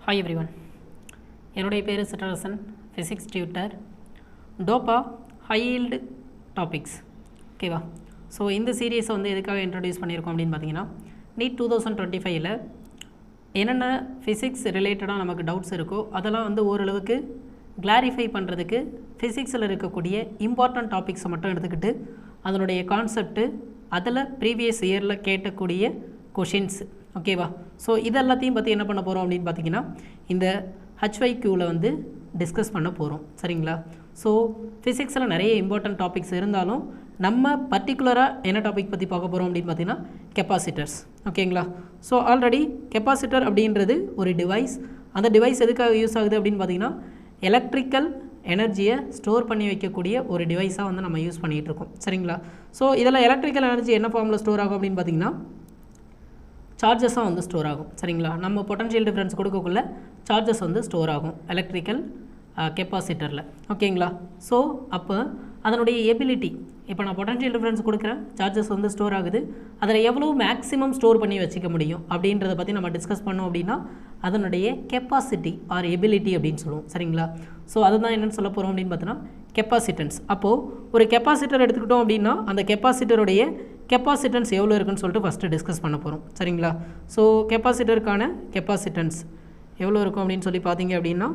Hi everyone. என்னுடைய பேர் Sitrarasan, physics tutor. டோப்பா ஹை ஈல்டு டாபிக்ஸ் ஓகேவா. ஸோ இந்த சீரீஸை வந்து எதுக்காக இன்ட்ரடியூஸ் பண்ணியிருக்கோம் அப்படின்னு பார்த்தீங்கன்னா, நீட் 2025ல் என்னென்ன ஃபிசிக்ஸ் ரிலேட்டடாக நமக்கு டவுட்ஸ் இருக்கோ அதெல்லாம் வந்து ஓரளவுக்கு கிளாரிஃபை பண்ணுறதுக்கு ஃபிசிக்ஸில் இருக்கக்கூடிய இம்பார்ட்டன்ட் டாபிக்ஸை மட்டும் எடுத்துக்கிட்டு அதனுடைய கான்செப்ட்டு அதில் ப்ரீவியஸ் இயரில் கேட்கக்கூடிய கொஷின்ஸ் ஓகேவா. ஸோ இதெல்லாத்தையும் பற்றி என்ன பண்ண போகிறோம் அப்படின்னு பார்த்தீங்கன்னா, இந்த HYQவில் வந்து டிஸ்கஸ் பண்ண போகிறோம் சரிங்களா. ஸோ ஃபிசிக்ஸில் நிறைய இம்பார்ட்டன்ட் டாபிக்ஸ் இருந்தாலும் நம்ம பர்டிகுலராக என்ன டாபிக் பற்றி பார்க்க போகிறோம் அப்படின்னு பார்த்தீங்கன்னா கெப்பாசிட்டர்ஸ் ஓகேங்களா. ஸோ ஆல்ரெடி கெப்பாசிட்டர் அப்படின்றது ஒரு டிவைஸ். அந்த டிவைஸ் எதுக்காக யூஸ் ஆகுது அப்படின்னு பார்த்தீங்கன்னா, எலக்ட்ரிக்கல் எனர்ஜியை ஸ்டோர் பண்ணி வைக்கக்கூடிய ஒரு டிவைஸாக வந்து நம்ம யூஸ் பண்ணிகிட்டு இருக்கோம் சரிங்களா. ஸோ இதில் எலக்ட்ரிக்கல் எனர்ஜி என்ன ஃபார்மில் ஸ்டோர் ஆகும் அப்படின்னு பார்த்தீங்கன்னா, சார்ஜஸாக வந்து ஸ்டோர் ஆகும் சரிங்களா. நம்ம பொட்டன்ஷியல் டிஃப்ரென்ஸ் கொடுக்கக்குள்ள சார்ஜஸ் வந்து ஸ்டோர் ஆகும் எலக்ட்ரிக்கல் கெப்பாசிட்டரில் ஓகேங்களா. ஸோ அப்போ அதனுடைய எபிலிட்டி, இப்போ நான் பொட்டன்ஷியல் டிஃப்ரென்ஸ் கொடுக்குறேன், சார்ஜஸ் வந்து ஸ்டோர் ஆகுது, அதில் எவ்வளோ மேக்ஸிமம் ஸ்டோர் பண்ணி வச்சுக்க முடியும் அப்படின்றத பற்றி நம்ம டிஸ்கஸ் பண்ணோம் அப்படின்னா அதனுடைய கெப்பாசிட்டி ஆர் எபிலிட்டி அப்படின்னு சொல்லுவோம் சரிங்களா. ஸோ அதுதான் என்னென்னு சொல்ல போகிறோம் அப்படின்னு பார்த்தோன்னா கெப்பாசிட்டன்ஸ். அப்போது ஒரு கெப்பாசிட்டர் எடுத்துக்கிட்டோம் அப்படின்னா அந்த கெப்பாசிட்டருடைய கெப்பாசிட்டன்ஸ் எவ்வளோ இருக்குன்னு சொல்லிட்டு ஃபஸ்ட்டு டிஸ்கஸ் பண்ண போகிறோம் சரிங்களா. ஸோ கெப்பாசிட்டருக்கான கெப்பாசிட்டன்ஸ் எவ்வளோ இருக்கும் அப்படின்னு சொல்லி பார்த்தீங்க அப்படின்னா,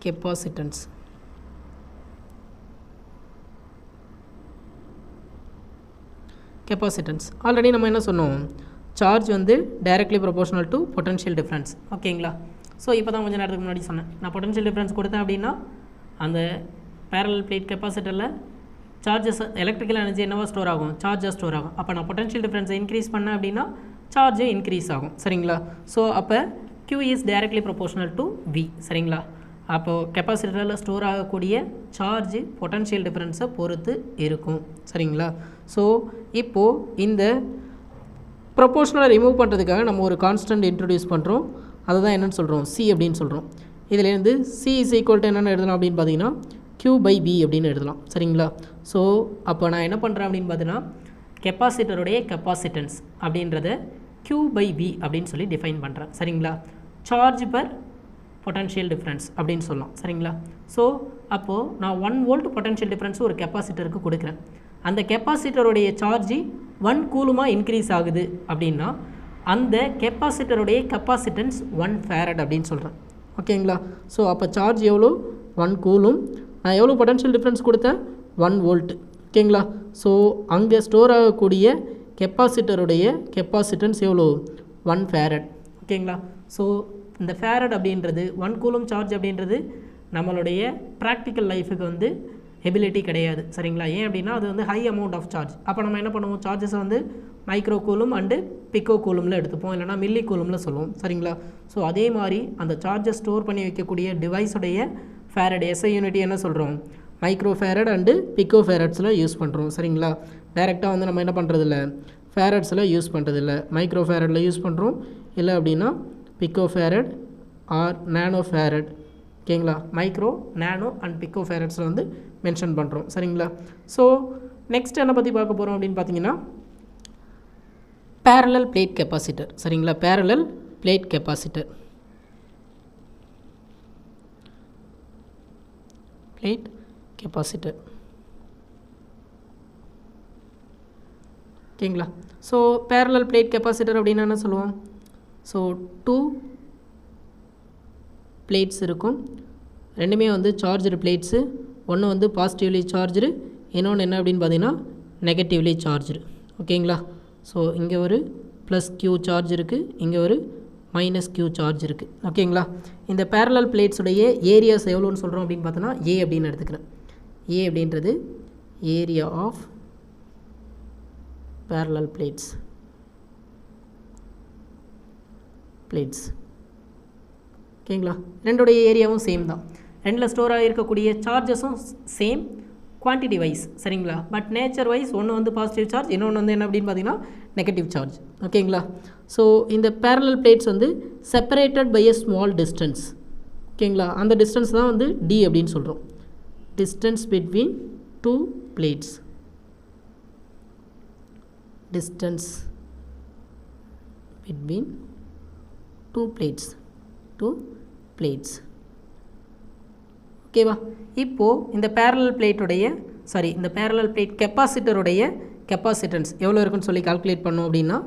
கெப்பாசிட்டன்ஸ் ஆல்ரெடி நம்ம என்ன சொன்னோம், சார்ஜ் வந்து directly proportional to potential difference ஓகேங்களா. ஸோ இப்போ தான் கொஞ்சம் நேரத்துக்கு முன்னாடி சொன்னேன், நான் பொட்டன்ஷியல் டிஃப்ரென்ஸ் கொடுத்தேன் அப்படின்னா அந்த பேரலல் பிளேட் கெப்பாசிட்டரில் சார்ஜஸ் எலக்ட்ரிக்கல் எனர்ஜி என்னவா ஸ்டோர் ஆகும், சார்ஜாக ஸ்டோர் ஆகும். அப்போ நான் பொட்டன்ஷியல் டிஃப்ரென்ஸை இன்க்ரீஸ் பண்ணேன் அப்படின்னா சார்ஜும் இன்க்ரீஸ் ஆகும் சரிங்களா. ஸோ அப்போ Q is directly proportional to V சரிங்களா. அப்போது கெப்பாசிட்டரில் ஸ்டோர் ஆகக்கூடிய சார்ஜ் பொட்டன்ஷியல் டிஃப்ரென்ஸை பொறுத்து இருக்கும் சரிங்களா. ஸோ இப்போது இந்த ப்ரொபோர்ஷனலை ரிமூவ் பண்ணுறதுக்காக நம்ம ஒரு கான்ஸ்டன்ட் இன்ட்ரடியூஸ் பண்ணுறோம், அதை தான் என்னென்னு சொல்கிறோம், C அப்படின்னு சொல்கிறோம். இதுலேருந்து C இஸ் ஈக்குவல் டு என்னென்னு எழுதலாம் அப்படின்னு பார்த்தீங்கன்னா Q/V அப்படின்னு எழுதலாம் சரிங்களா. ஸோ அப்போ நான் என்ன பண்ணுறேன் அப்படின்னு பார்த்தீங்கன்னா, கெப்பாசிட்டருடைய கெப்பாசிட்டன்ஸ் அப்படின்றத Q/V அப்படின்னு சொல்லி டிஃபைன் பண்ணுறேன் சரிங்களா. சார்ஜ் பர் பொட்டன்ஷியல் டிஃப்ரென்ஸ் அப்படின்னு சொல்லலாம் சரிங்களா. ஸோ அப்போது நான் 1 வோல்ட் பொட்டன்ஷியல் டிஃப்ரென்ஸ் ஒரு கெப்பாசிட்டருக்கு கொடுக்குறேன், அந்த கெப்பாசிட்டருடைய சார்ஜ் 1 கூலுமாக இன்க்ரீஸ் ஆகுது அப்படின்னா அந்த கெப்பாசிட்டருடைய கெப்பாசிட்டன்ஸ் 1 ஃபேரட் அப்படின்னு சொல்கிறேன் ஓகேங்களா. ஸோ அப்போ சார்ஜ் எவ்வளோ, 1 கூலும், நான் எவ்வளோ பொட்டன்ஷியல் டிஃப்ரென்ஸ் கொடுத்தேன், 1 வோல்ட் ஓகேங்களா. ஸோ அங்கே ஸ்டோர் ஆகக்கூடிய கெப்பாசிட்டருடைய கெப்பாசிட்டன்ஸ் எவ்வளோ, 1 ஃபேரட் ஓகேங்களா. ஸோ இந்த ஃபேரட் அப்படின்றது 1 கூலும் சார்ஜ் அப்படின்றது நம்மளுடைய ப்ராக்டிக்கல் லைஃபுக்கு வந்து எபிலிட்டி கிடையாது சரிங்களா. ஏன் அப்படின்னா அது வந்து ஹை அமௌண்ட் ஆஃப் சார்ஜ். அப்போ நம்ம என்ன பண்ணுவோம், சார்ஜஸை வந்து மைக்ரோ கூலும் அண்டு பிக்கோ கூலுமில் எடுத்துப்போம், இல்லைனா மில்லி கூலுமில் சொல்லுவோம் சரிங்களா. ஸோ அதே மாதிரி அந்த சார்ஜை ஸ்டோர் பண்ணி வைக்கக்கூடிய டிவைஸுடைய ஃபேரட் SI யூனிட்டி என்ன சொல்கிறோம், மைக்ரோ ஃபேரட் அண்டு பிக்கோ ஃபேரட்ஸில் யூஸ் பண்ணுறோம் சரிங்களா. டைரெக்டாக வந்து நம்ம என்ன பண்ணுறதில்ல, ஃபேரட்ஸில் யூஸ் பண்ணுறதில்ல, மைக்ரோ ஃபேரட்டில் யூஸ் பண்ணுறோம், இல்லை அப்படின்னா pico farad or nano farad ஓகேங்களா. மைக்ரோ, நேனோ அண்ட் பிக்கோ ஃபேரட்ஸில் வந்து மென்ஷன் பண்ணுறோம் சரிங்களா. ஸோ நெக்ஸ்ட் என்ன பற்றி பார்க்க போகிறோம் அப்படின்னு பார்த்தீங்கன்னா, பேரலல் பிளேட் கெப்பாசிட்டர் சரிங்களா. Parallel plate capacitor, plate capacitor ஓகேங்களா. ஸோ பேரலல் பிளேட் கெப்பாசிட்டர் அப்படின்னா என்ன சொல்லுவோம், ஸோ 2 பிளேட்ஸ் இருக்கும், ரெண்டுமே வந்து சார்ஜ்டு பிளேட்ஸு, ஒன்று வந்து பாசிட்டிவ்லி சார்ஜ்டு, இன்னொன்று என்ன அப்படின்னு பார்த்தீங்கன்னா நெகட்டிவ்லி சார்ஜ்டு ஓகேங்களா. ஸோ இங்கே ஒரு +Q சார்ஜ் இருக்குது, இங்கே ஒரு -Q சார்ஜ் இருக்குது ஓகேங்களா. இந்த பேரலல் பிளேட்ஸுடைய ஏரியாஸ் எவ்வளோன்னு சொல்கிறோம் அப்படின்னு பார்த்தோன்னா A அப்படின்னு எடுத்துக்கிறேன். A அப்படின்றது ஏரியா ஆஃப் பேரலல் பிளேட்ஸ் ஓகேங்களா. ரெண்டுடைய ஏரியாவும் சேம் தான், ரெண்டில் ஸ்டோர் ஆகிருக்கக்கூடிய சார்ஜஸும் சேம் குவான்டிட்டி வைஸ் சரிங்களா. பட் நேச்சர் வைஸ் ஒன்று வந்து பாசிட்டிவ் சார்ஜ், இன்னொன்று வந்து என்ன அப்படின்னு பார்த்தீங்கன்னா நெகட்டிவ் சார்ஜ் ஓகேங்களா. ஸோ இந்த பேரலல் பிளேட்ஸ் வந்து separated by a small distance ஓகேங்களா. அந்த டிஸ்டன்ஸ் தான் வந்து D அப்படின்னு சொல்கிறோம், distance between 2 plates, distance between 2 plates ஓகேவா. இப்போது இந்த பேரலல் பிளேட்டுடைய இந்த பேரலல் பிளேட் கெப்பாசிட்டருடைய கெப்பாசிட்டன்ஸ் எவ்வளோ இருக்குன்னு சொல்லி கால்குலேட் பண்ணோம் அப்படின்னா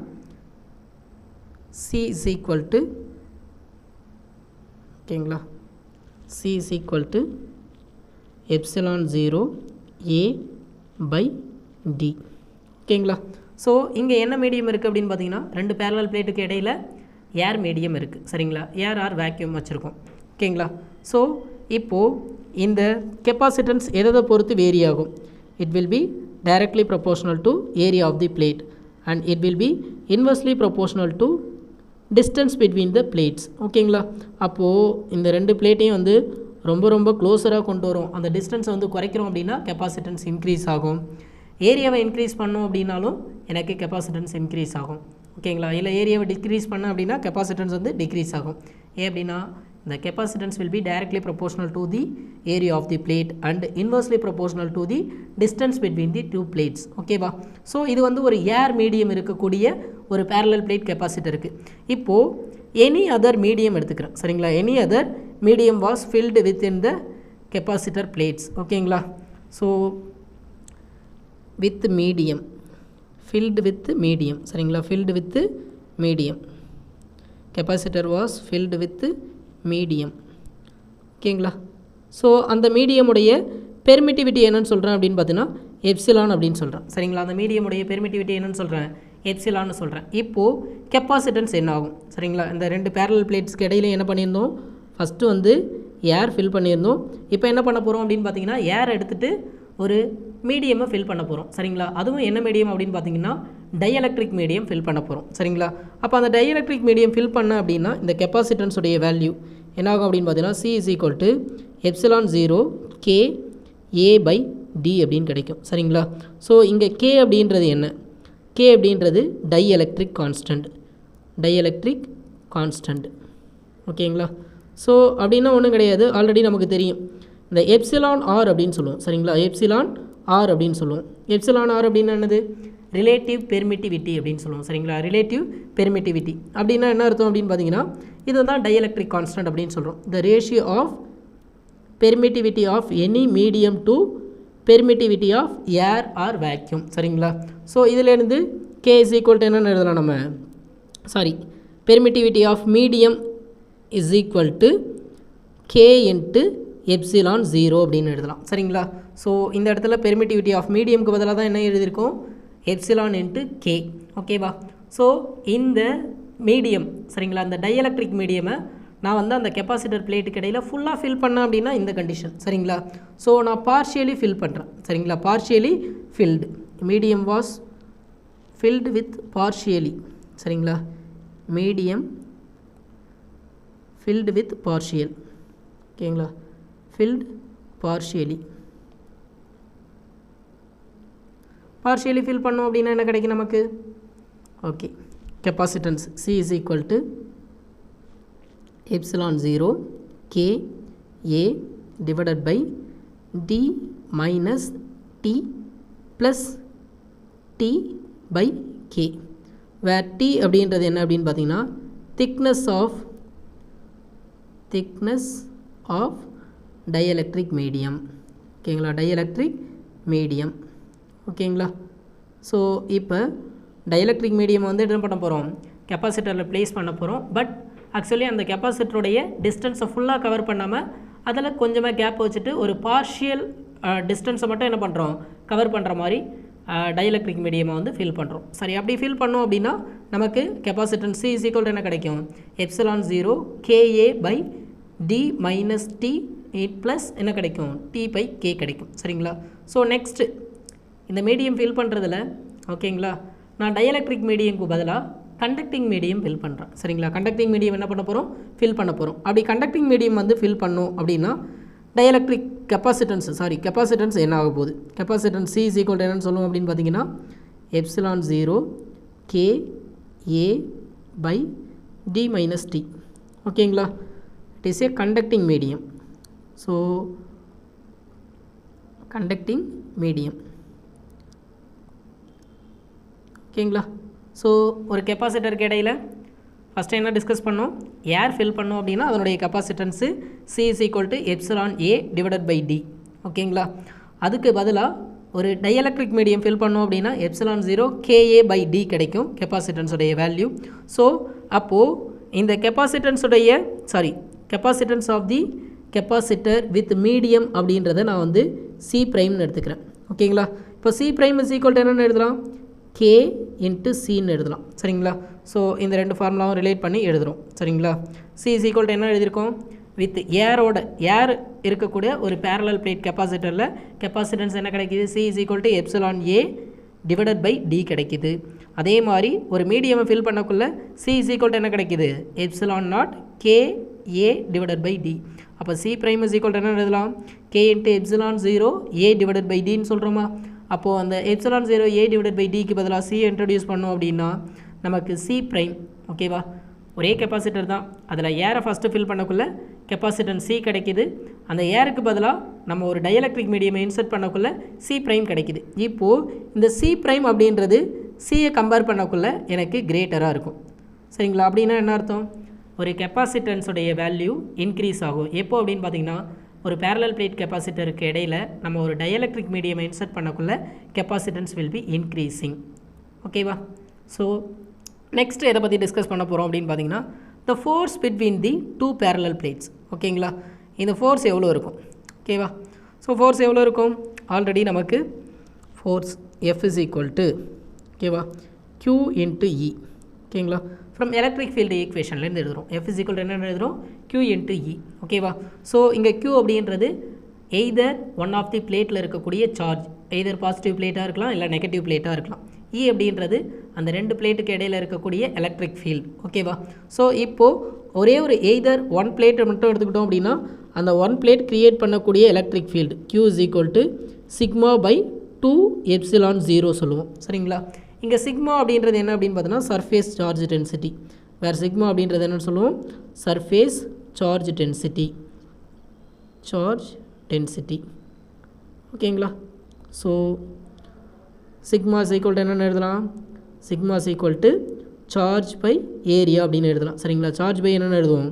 C is equal to ஓகேங்களா C is equal to epsilon 0 A by D ஓகேங்களா. ஸோ இங்கே என்ன மீடியம் இருக்குது அப்படின்னு பார்த்தீங்கன்னா ரெண்டு பேரலல் பிளேட்டுக்கு இடையில் ஏர் மீடியம் இருக்குது சரிங்களா. ஏர் ஆர் வேக்யூம் வச்சுருக்கோம் ஓகேங்களா. ஸோ இப்போது இந்த கெப்பாசிட்டன்ஸ் எதை பொறுத்து வேரி ஆகும். It will B directly proportional to area of the plate and it will be inversely proportional to distance between the plates ஓகேங்களா. அப்போது இந்த ரெண்டு பிளேட்டையும் வந்து ரொம்ப க்ளோஸராக கொண்டு வரும். அந்த டிஸ்டன்ஸை வந்து குறைக்கிறோம் அப்படின்னா கெப்பாசிட்டன்ஸ் இன்க்ரீஸ் ஆகும். ஏரியாவை இன்க்ரீஸ் பண்ணோம் அப்படின்னாலும் எனக்கு கெப்பாசிட்டன்ஸ் இன்க்ரீஸ் ஆகும் ஓகேங்களா. இல்லை ஏரியாவை டிக்ரீஸ் பண்ண அப்படின்னா கெப்பாசிட்டன்ஸ் வந்து டிக்ரீஸ் ஆகும். ஏன் அப்படின்னா the capacitance will be directly proportional to the area of the plate and inversely proportional to the distance between the two plates ஓகேவா. ஸோ இது வந்து ஒரு ஏர் மீடியம் இருக்கக்கூடிய ஒரு parallel plate capacitor இருக்குது. இப்போது எனி அதர் மீடியம் எடுத்துக்கிறேன் சரிங்களா. Any other medium was filled within the capacitor plates ஓகேங்களா. So with medium filled with medium சரிங்களா. filled with medium capacitor was filled with medium ஓகேங்களா. ஸோ அந்த மீடியமுடைய பெர்மிட்டிவிட்டி என்னன்னு சொல்கிறேன் அப்படின்னு பார்த்தீங்கன்னா எப்சிலான் அப்படின்னு சொல்கிறேன் சரிங்களா. அந்த மீடியமுடைய பெர்மிட்டிவிட்டி என்னன்னு சொல்கிறேன் எப்சிலான்னு சொல்கிறேன். இப்போது கெப்பாசிட்டன்ஸ் என்ன ஆகும் சரிங்களா. இந்த ரெண்டு பேரலல் பிளேட்ஸ்க்கு இடையில என்ன பண்ணியிருந்தோம், ஃபஸ்ட்டு வந்து ஏர் ஃபில் பண்ணியிருந்தோம். இப்போ என்ன பண்ண போகிறோம் அப்படின்னு பார்த்தீங்கன்னா ஏர் எடுத்துகிட்டு ஒரு மீடியமை ஃபில் பண்ண போகிறோம் சரிங்களா. அதுவும் என்ன மீடியம் அப்படின்னு பார்த்தீங்கன்னா டைஎலக்ட்ரிக் மீடியம் ஃபில் பண்ண போகிறோம் சரிங்களா. அப்போ அந்த டைஎலக்ட்ரிக் மீடியம் ஃபில் பண்ண அப்படின்னா இந்த கெப்பாசிட்டன்ஸுடைய வேல்யூ என்ன ஆகும் அப்படின்னு பார்த்தீங்கன்னா C is equal to epsilon 0 K A by D அப்படின்னு கிடைக்கும் சரிங்களா. ஸோ இங்கே K அப்படின்றது என்ன, K அப்படின்றது டைஎலக்ட்ரிக் கான்ஸ்டன்ட் ஓகேங்களா. ஸோ அப்படின்னா ஒன்றும் கிடையாது, ஆல்ரெடி நமக்கு தெரியும் இந்த எப்சிலான் ஆர் அப்படின்னு சொல்லுவோம் சரிங்களா. எப்சிலான் ஆர் அப்படின்னு சொல்லுவோம். எப்சிலான் ஆர் அப்படின்னு என்னது, ரிலேட்டிவ் பெர்மிட்டிவிட்டி அப்படின்னு சொல்லுவோம் சரிங்களா. ரிலேட்டிவ் பெர்மிட்டிவிட்டி அப்படின்னா என்ன அர்த்தம் அப்படின்னு பார்த்தீங்கன்னா இதை தான் டைஎலக்ட்ரிக் கான்ஸ்டன்ட் அப்படின்னு சொல்கிறோம். The ratio of permittivity of any medium to permittivity of air or vacuum சரிங்களா. ஸோ இதிலேருந்து K is equal to என்னென்னு எழுதலாம் நம்ம, permittivity of medium is equal to K into epsilon 0 அப்படின்னு எழுதலாம் சரிங்களா. ஸோ இந்த இடத்துல பெர்மிட்டிவிட்டி ஆஃப் மீடியம்க்கு பதிலாக தான் என்ன எழுதியிருக்கோம், எப்சிலான் இன்ட்டு K ஓகேவா. ஸோ இந்த மீடியம் சரிங்களா, இந்த டைஎலக்ட்ரிக் மீடியமை நான் வந்து அந்த கெப்பாசிட்டர் பிளேட்டுக்கு இடையில் ஃபுல்லாக ஃபில் பண்ணேன் அப்படின்னா இந்த கண்டிஷன் சரிங்களா. ஸோ நான் பார்ஷியலி ஃபில் பண்ணுறேன் சரிங்களா. Partially filled medium was filled with partially சரிங்களா. மீடியம் ஃபில்டு வித் பார்ஷியல் ஓகேங்களா. ஃபில்டு பார்ஷியலி ஃபில் பண்ணோம் அப்படின்னா என்ன கிடைக்கும் நமக்கு, okay capacitance C is equal to epsilon 0 K A divided by D minus T plus T by K where T அப்படின்றது என்ன அப்படின்னு பார்த்தீங்கன்னா thickness of டைஎலக்ட்ரிக் மீடியம் ஓகேங்களா. டைஎலக்ட்ரிக் மீடியம் ஓகேங்களா. ஸோ இப்போ டைஎலக்ட்ரிக் மீடியம் வந்து என்ன பண்ண போகிறோம், கெப்பாசிட்டரில் ப்ளேஸ் பண்ண போகிறோம். பட் ஆக்சுவலி அந்த கெப்பாசிட்டருடைய டிஸ்டன்ஸை ஃபுல்லாக கவர் பண்ணாமல் அதில் கொஞ்சமாக கேப் வச்சுட்டு ஒரு பார்ஷியல் டிஸ்டன்ஸை மட்டும் என்ன பண்ணுறோம், கவர் பண்ணுற மாதிரி டைஎலக்ட்ரிக் மீடியமை வந்து ஃபில் பண்ணுறோம். சரி, அப்படி ஃபில் பண்ணோம் அப்படின்னா நமக்கு capacitance C is equal to என்ன கிடைக்கும், epsilon 0 KA by D minus T plus என்ன கிடைக்கும், T by K கிடைக்கும் சரிங்களா. ஸோ நெக்ஸ்ட்டு இந்த மீடியம் ஃபில் பண்ணுறதுல ஓகேங்களா நான் டைஎலக்ட்ரிக் மீடியம்க்கு பதிலாக கண்டக்டிங் மீடியம் ஃபில் பண்ணுறேன் சரிங்களா. கண்டக்டிங் மீடியம் என்ன பண்ண போகிறோம், ஃபில் பண்ண போகிறோம். அப்படி கண்டக்டிங் மீடியம் வந்து ஃபில் பண்ணோம் அப்படின்னா டைஎலக்ட்ரிக் கெப்பாசிட்டன்ஸ் என்ன ஆக போகுது, capacitance C is equal to என்னன்னு சொல்லுவோம் அப்படின்னு பார்த்தீங்கன்னா epsilon 0 K A by D minus T ஓகேங்களா. It is a conducting medium. So conducting medium ஓகேங்களா. ஸோ ஒரு கெப்பாசிட்டருக்கு இடையில் ஃபஸ்ட்டு என்ன டிஸ்கஸ் பண்ணோம், ஏர் ஃபில் பண்ணோம் அப்படின்னா அதனுடைய கெப்பாசிட்டன்ஸு C is equal to epsilon A divided by D. ஓகேங்களா, அதுக்கு பதிலாக ஒரு டைஎலக்ட்ரிக் மீடியம் ஃபில் பண்ணோம் அப்படின்னா எப்சிலான் 0 KA by D கிடைக்கும் கெப்பாசிட்டன்ஸுடைய வேல்யூ. ஸோ அப்போது இந்த capacitance of the capacitor with medium அப்படின்றத நான் வந்து C ப்ரைம்னு எடுத்துக்கிறேன். ஓகேங்களா, இப்போ C prime is equal to என்னென்னு எழுதலாம், K இன்ட்டு Cன்னு எழுதலாம். சரிங்களா, ஸோ இந்த ரெண்டு ஃபார்முலாவும் ரிலேட் பண்ணி எழுதுகிறோம். சரிங்களா, C இஸ் ஈக்குவல் டு என்ன எழுதியிருக்கோம், வித் ஏர் இருக்கக்கூடிய ஒரு பேரலல் பிளேட் கெப்பாசிட்டரில் கெப்பாசிட்டன்ஸ் என்ன கிடைக்கிது, C is equal to epsilon A divided by D கிடைக்கிது. அதே மாதிரி ஒரு மீடியமை ஃபில் பண்ணக்குள்ள C இஸ் ஈக்குவல் டு என்ன கிடைக்கிது, epsilon naught KA divided by D. அப்போ C prime is equal to என்ன எழுதலாம், K into epsilon 0 A divided by Dன்னு சொல்கிறோமா. அப்போது அந்த எப்சிலான் 0 A டிவைடட் பை Dக்கு பதிலாக C இன்ட்ரடியூஸ் பண்ணோம் அப்படின்னா நமக்கு C ப்ரைம். ஓகேவா, ஒரே கெப்பாசிட்டர் தான், அதில் ஏரை ஃபஸ்ட்டு ஃபில் பண்ணக்குள்ள கெப்பாசிட்டன்ஸ் C கிடைக்கிது. அந்த ஏருக்கு பதிலாக நம்ம ஒரு டைஎலக்ட்ரிக் மீடியமை இன்சர்ட் பண்ணக்குள்ள C ப்ரைம் கிடைக்கிது. இப்போது இந்த C ப்ரைம் அப்படின்றது Cயை கம்பேர் பண்ணக்குள்ள எனக்கு கிரேட்டராக இருக்கும். சரிங்களா, அப்படின்னா என்ன அர்த்தம், ஒரு கெப்பாசிட்டன்ஸுடைய வேல்யூ இன்க்ரீஸ் ஆகும். எப்போ அப்படின்னு பார்த்தீங்கன்னா ஒரு பேரலல் பிளேட் கெப்பாசிட்டருக்கு இடையில் நம்ம ஒரு டைஎலக்ட்ரிக் மீடியமை இன்சர்ட் பண்ணக்குள்ள கெப்பாசிட்டன்ஸ் வில் பி இன்க்ரீஸிங். ஓகேவா, ஸோ நெக்ஸ்ட் எதை பற்றி டிஸ்கஸ் பண்ண போகிறோம் அப்படின்னு பார்த்தீங்கன்னா the force between the two parallel plates. ஓகேங்களா, இந்த ஃபோர்ஸ் எவ்வளோ இருக்கும். ஓகேவா, ஸோ ஃபோர்ஸ் எவ்வளோ இருக்கும், ஆல்ரெடி நமக்கு force F is equal to ஓகேவா Q இன்ட்டு E. ஓகேங்களா, ஃப்ரம் எலக்ட்ரிக் ஃபீல்டு ஈக்குவேஷன்லேருந்து எழுதுகிறோம். F இஸ் ஈக்குவல் டு என்ன எழுதுகிறோம், Q இன்ட்டு E. ஓகேவா, ஸோ இங்கே Q அப்படின்றது எய்தர் ஒன் ஆஃப் தி பிளேட்டில் இருக்கக்கூடிய சார்ஜ், எய்தர் பாசிட்டிவ் பிளேட்டாக இருக்கலாம் இல்லை நெகட்டிவ் பிளேட்டாக இருக்கலாம். E அப்படின்றது அந்த ரெண்டு பிளேட்டுக்கு இடையில் இருக்கக்கூடிய எலக்ட்ரிக் ஃபீல்டு. ஓகேவா, ஸோ இப்போது ஒரே ஒரு எய்தர் ஒன் பிளேட்டை மட்டும் எடுத்துக்கிட்டோம் அப்படின்னா அந்த ஒன் பிளேட் க்ரியேட் பண்ணக்கூடிய electric field Q is equal to sigma by 2 epsilon 0 சொல்லுவோம். சரிங்களா, இங்கே சிக்மா அப்படின்றது என்ன அப்படின்னு பார்த்தோன்னா சர்ஃபேஸ் சார்ஜ் டென்சிட்டி. வேறு சிக்மா அப்படின்றது என்னென்னு சொல்லுவோம், சர்ஃபேஸ் சார்ஜ் டென்சிட்டி. ஓகேங்களா, so sigma is equal to என்னென்னு எழுதலாம், sigma is equal to charge by area அப்படின்னு எழுதலாம். சரிங்களா, சார்ஜ் பை என்னென்னு எழுதுவோம்,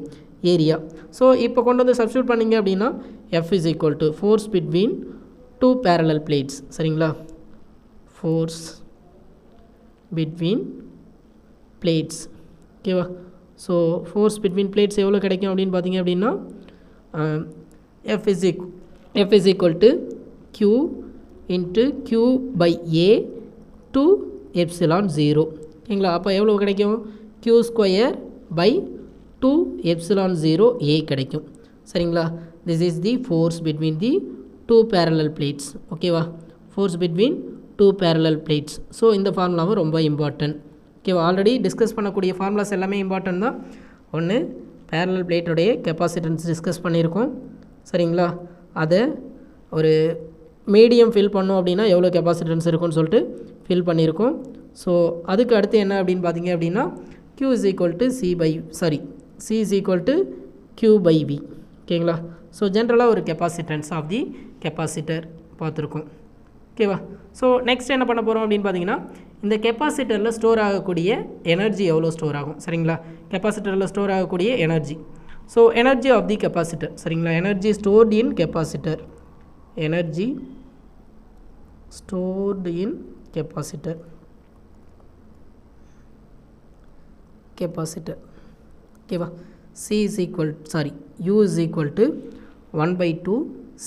ஏரியா. ஸோ இப்போ கொண்டு வந்து சப்ஸ்டியூட் பண்ணிங்க அப்படின்னா F is equal to force between two parallel plates. சரிங்களா, ஃபோர்ஸ் பிட்வீன் பிளேட்ஸ். ஓகேவா, ஸோ ஃபோர்ஸ் பிட்வீன் பிளேட்ஸ் எவ்வளோ கிடைக்கும் அப்படின்னு பார்த்தீங்க அப்படின்னா F is equal to Q into Q by A to epsilon 0. ஓகேங்களா, அப்போ எவ்வளோ கிடைக்கும், Q square by 2 epsilon 0 A கிடைக்கும். சரிங்களா, this is the force between the two parallel plates. ஓகேவா, force between two parallel plates. So இந்த ஃபார்முலாவும் ரொம்ப இம்பார்ட்டன்ட். ஓகேவா, ஆல்ரெடி டிஸ்கஸ் பண்ணக்கூடிய ஃபார்முலாஸ் எல்லாமே இம்பார்ட்டன்ட் தான். ஒன்று பேரலல் பிளேட்டுடைய கெப்பாசிட்டன்ஸ் டிஸ்கஸ் பண்ணியிருக்கோம். சரிங்களா, அதை ஒரு மீடியம் ஃபில் பண்ணோம் அப்படின்னா எவ்வளோ கெப்பாசிட்டன்ஸ் இருக்குன்னு சொல்லிட்டு ஃபில் பண்ணியிருக்கோம். ஸோ அதுக்கு அடுத்து என்ன அப்படின்னு பார்த்தீங்க அப்படின்னா Q is equal to C is equal to Q by V. ஓகேங்களா, ஸோ ஜென்ரலாக ஒரு கெப்பாசிட்டன்ஸ் ஆஃப் தி கெப்பாசிட்டர் பார்த்துருக்கோம். ஓகேவா, ஸோ நெக்ஸ்ட் என்ன பண்ண போகிறோம் அப்படின்னு பார்த்தீங்கன்னா இந்த கெப்பாசிட்டரில் ஸ்டோர் ஆகக்கூடிய எனர்ஜி எவ்வளோ ஸ்டோர் ஆகும். சரிங்களா, கெப்பாசிட்டரில் ஸ்டோர் ஆகக்கூடிய energy. So energy of the capacitor. சரிங்களா, energy stored in capacitor. Energy stored in capacitor. ஓகேவா, U is equal to 1 by 2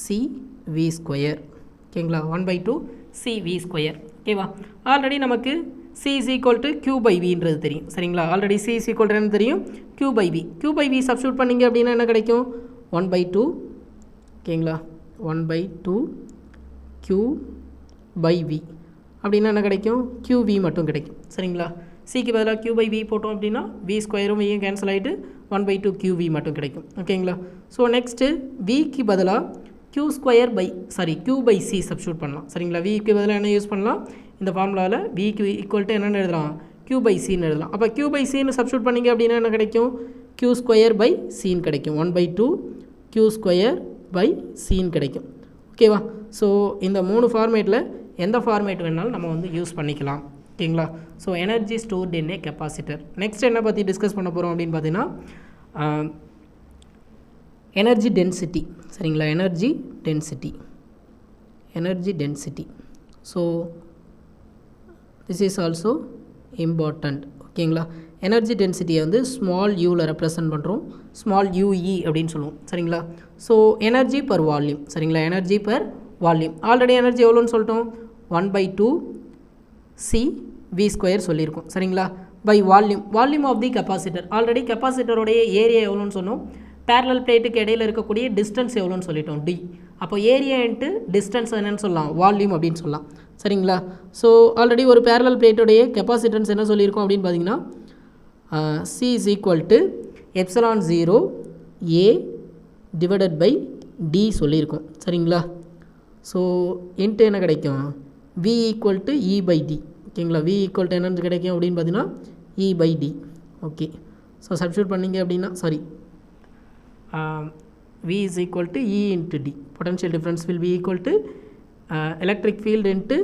C V square. ஓகேங்களா, 1 by 2 C V square. ஓகேவா, ஆல்ரெடி நமக்கு C is equal to Q by Vன்றது தெரியும். சரிங்களா, already C is equal to என்ன தெரியும், Q by V substitute பண்ணிங்க அப்படின்னா என்ன கிடைக்கும், 1 by 2. ஓகேங்களா, 1 by 2 Q by V அப்படின்னா என்ன கிடைக்கும், QV மட்டும் கிடைக்கும். சரிங்களா, சிக்கு பதிலாக Q by V போட்டோம் அப்படின்னா V ஸ்கொயரும் Vயும் கேன்சல் ஆகிட்டு 1 by 2 QV மட்டும் கிடைக்கும். ஓகேங்களா, ஸோ நெக்ஸ்ட்டு Vக்கு பதிலாக Q by C சப்ஸ்டியூட் பண்ணலாம். சரிங்களா, Vக்கு பதிலாக என்ன யூஸ் பண்ணலாம், இந்த ஃபார்முலாவில் Vக்கு ஈக்குவல் டு என்னென்னு எழுதலாம், Q by Cன்னு எழுதலாம். அப்போ Q by Cன்னு சப்ஸ்டியூட் பண்ணிங்க அப்படின்னா என்ன கிடைக்கும், Q ஸ்கொயர் பை Cன்னு கிடைக்கும். 1 by 2 Q ஸ்கொயர் பை Cன்னு கிடைக்கும். ஓகேவா, ஸோ இந்த மூணு ஃபார்மேட்டில் எந்த ஃபார்மேட் வேணாலும் நம்ம வந்து யூஸ் பண்ணிக்கலாம். ஓகேங்களா. So energy stored in a capacitor. Next என்ன பற்றி டிஸ்கஸ் பண்ண போகிறோம் அப்படின்னு பார்த்தீங்கன்னா எனர்ஜி டென்சிட்டி. சரிங்களா, energy density. So this is also important. ஓகேங்களா, எனர்ஜி டென்சிட்டியை வந்து ஸ்மால் யூவில் ரெப்ரசன்ட் பண்ணுறோம், ஸ்மால் யூஇ அப்படின்னு சொல்லுவோம். சரிங்களா, ஸோ எனர்ஜி பர் வால்யூம். சரிங்களா, energy per volume. Already energy எவ்வளோன்னு சொல்லிட்டோம், 1/2 CV² சொல்லியிருக்கோம். சரிங்களா, by volume of the capacitor. Already கெப்பாசிட்டருடைய ஏரியா எவ்வளோன்னு சொன்னோம், பேரலல் பிளேட்டுக்கு இடையில் இருக்கக்கூடிய டிஸ்டன்ஸ் எவ்வளோன்னு சொல்லிட்டோம், D. அப்போ ஏரியா இன்ட்டு டிஸ்டன்ஸ் என்னென்னு சொல்லலாம், வால்யூம் அப்படின்னு சொல்லலாம். சரிங்களா, ஸோ ஆல்ரெடி ஒரு பேரலல் பிளேட்டுடைய கெப்பாசிட்டன்ஸ் என்ன சொல்லியிருக்கோம் அப்படின்னு பார்த்தீங்கன்னா C is equal to ε0 A divided by D சொல்லியிருக்கோம். சரிங்களா, ஸோ இன்ட்டு என்ன கிடைக்கும், V equal to E/D. ஓகேங்களா, V equal to என்னென்னு கிடைக்கும் அப்படின்னு பார்த்தீங்கன்னா E/D. ஓகே, ஸோ சப்ஸ்டியூட் பண்ணிங்க அப்படின்னா V is equal to E into D. Potential difference will be equal to electric field into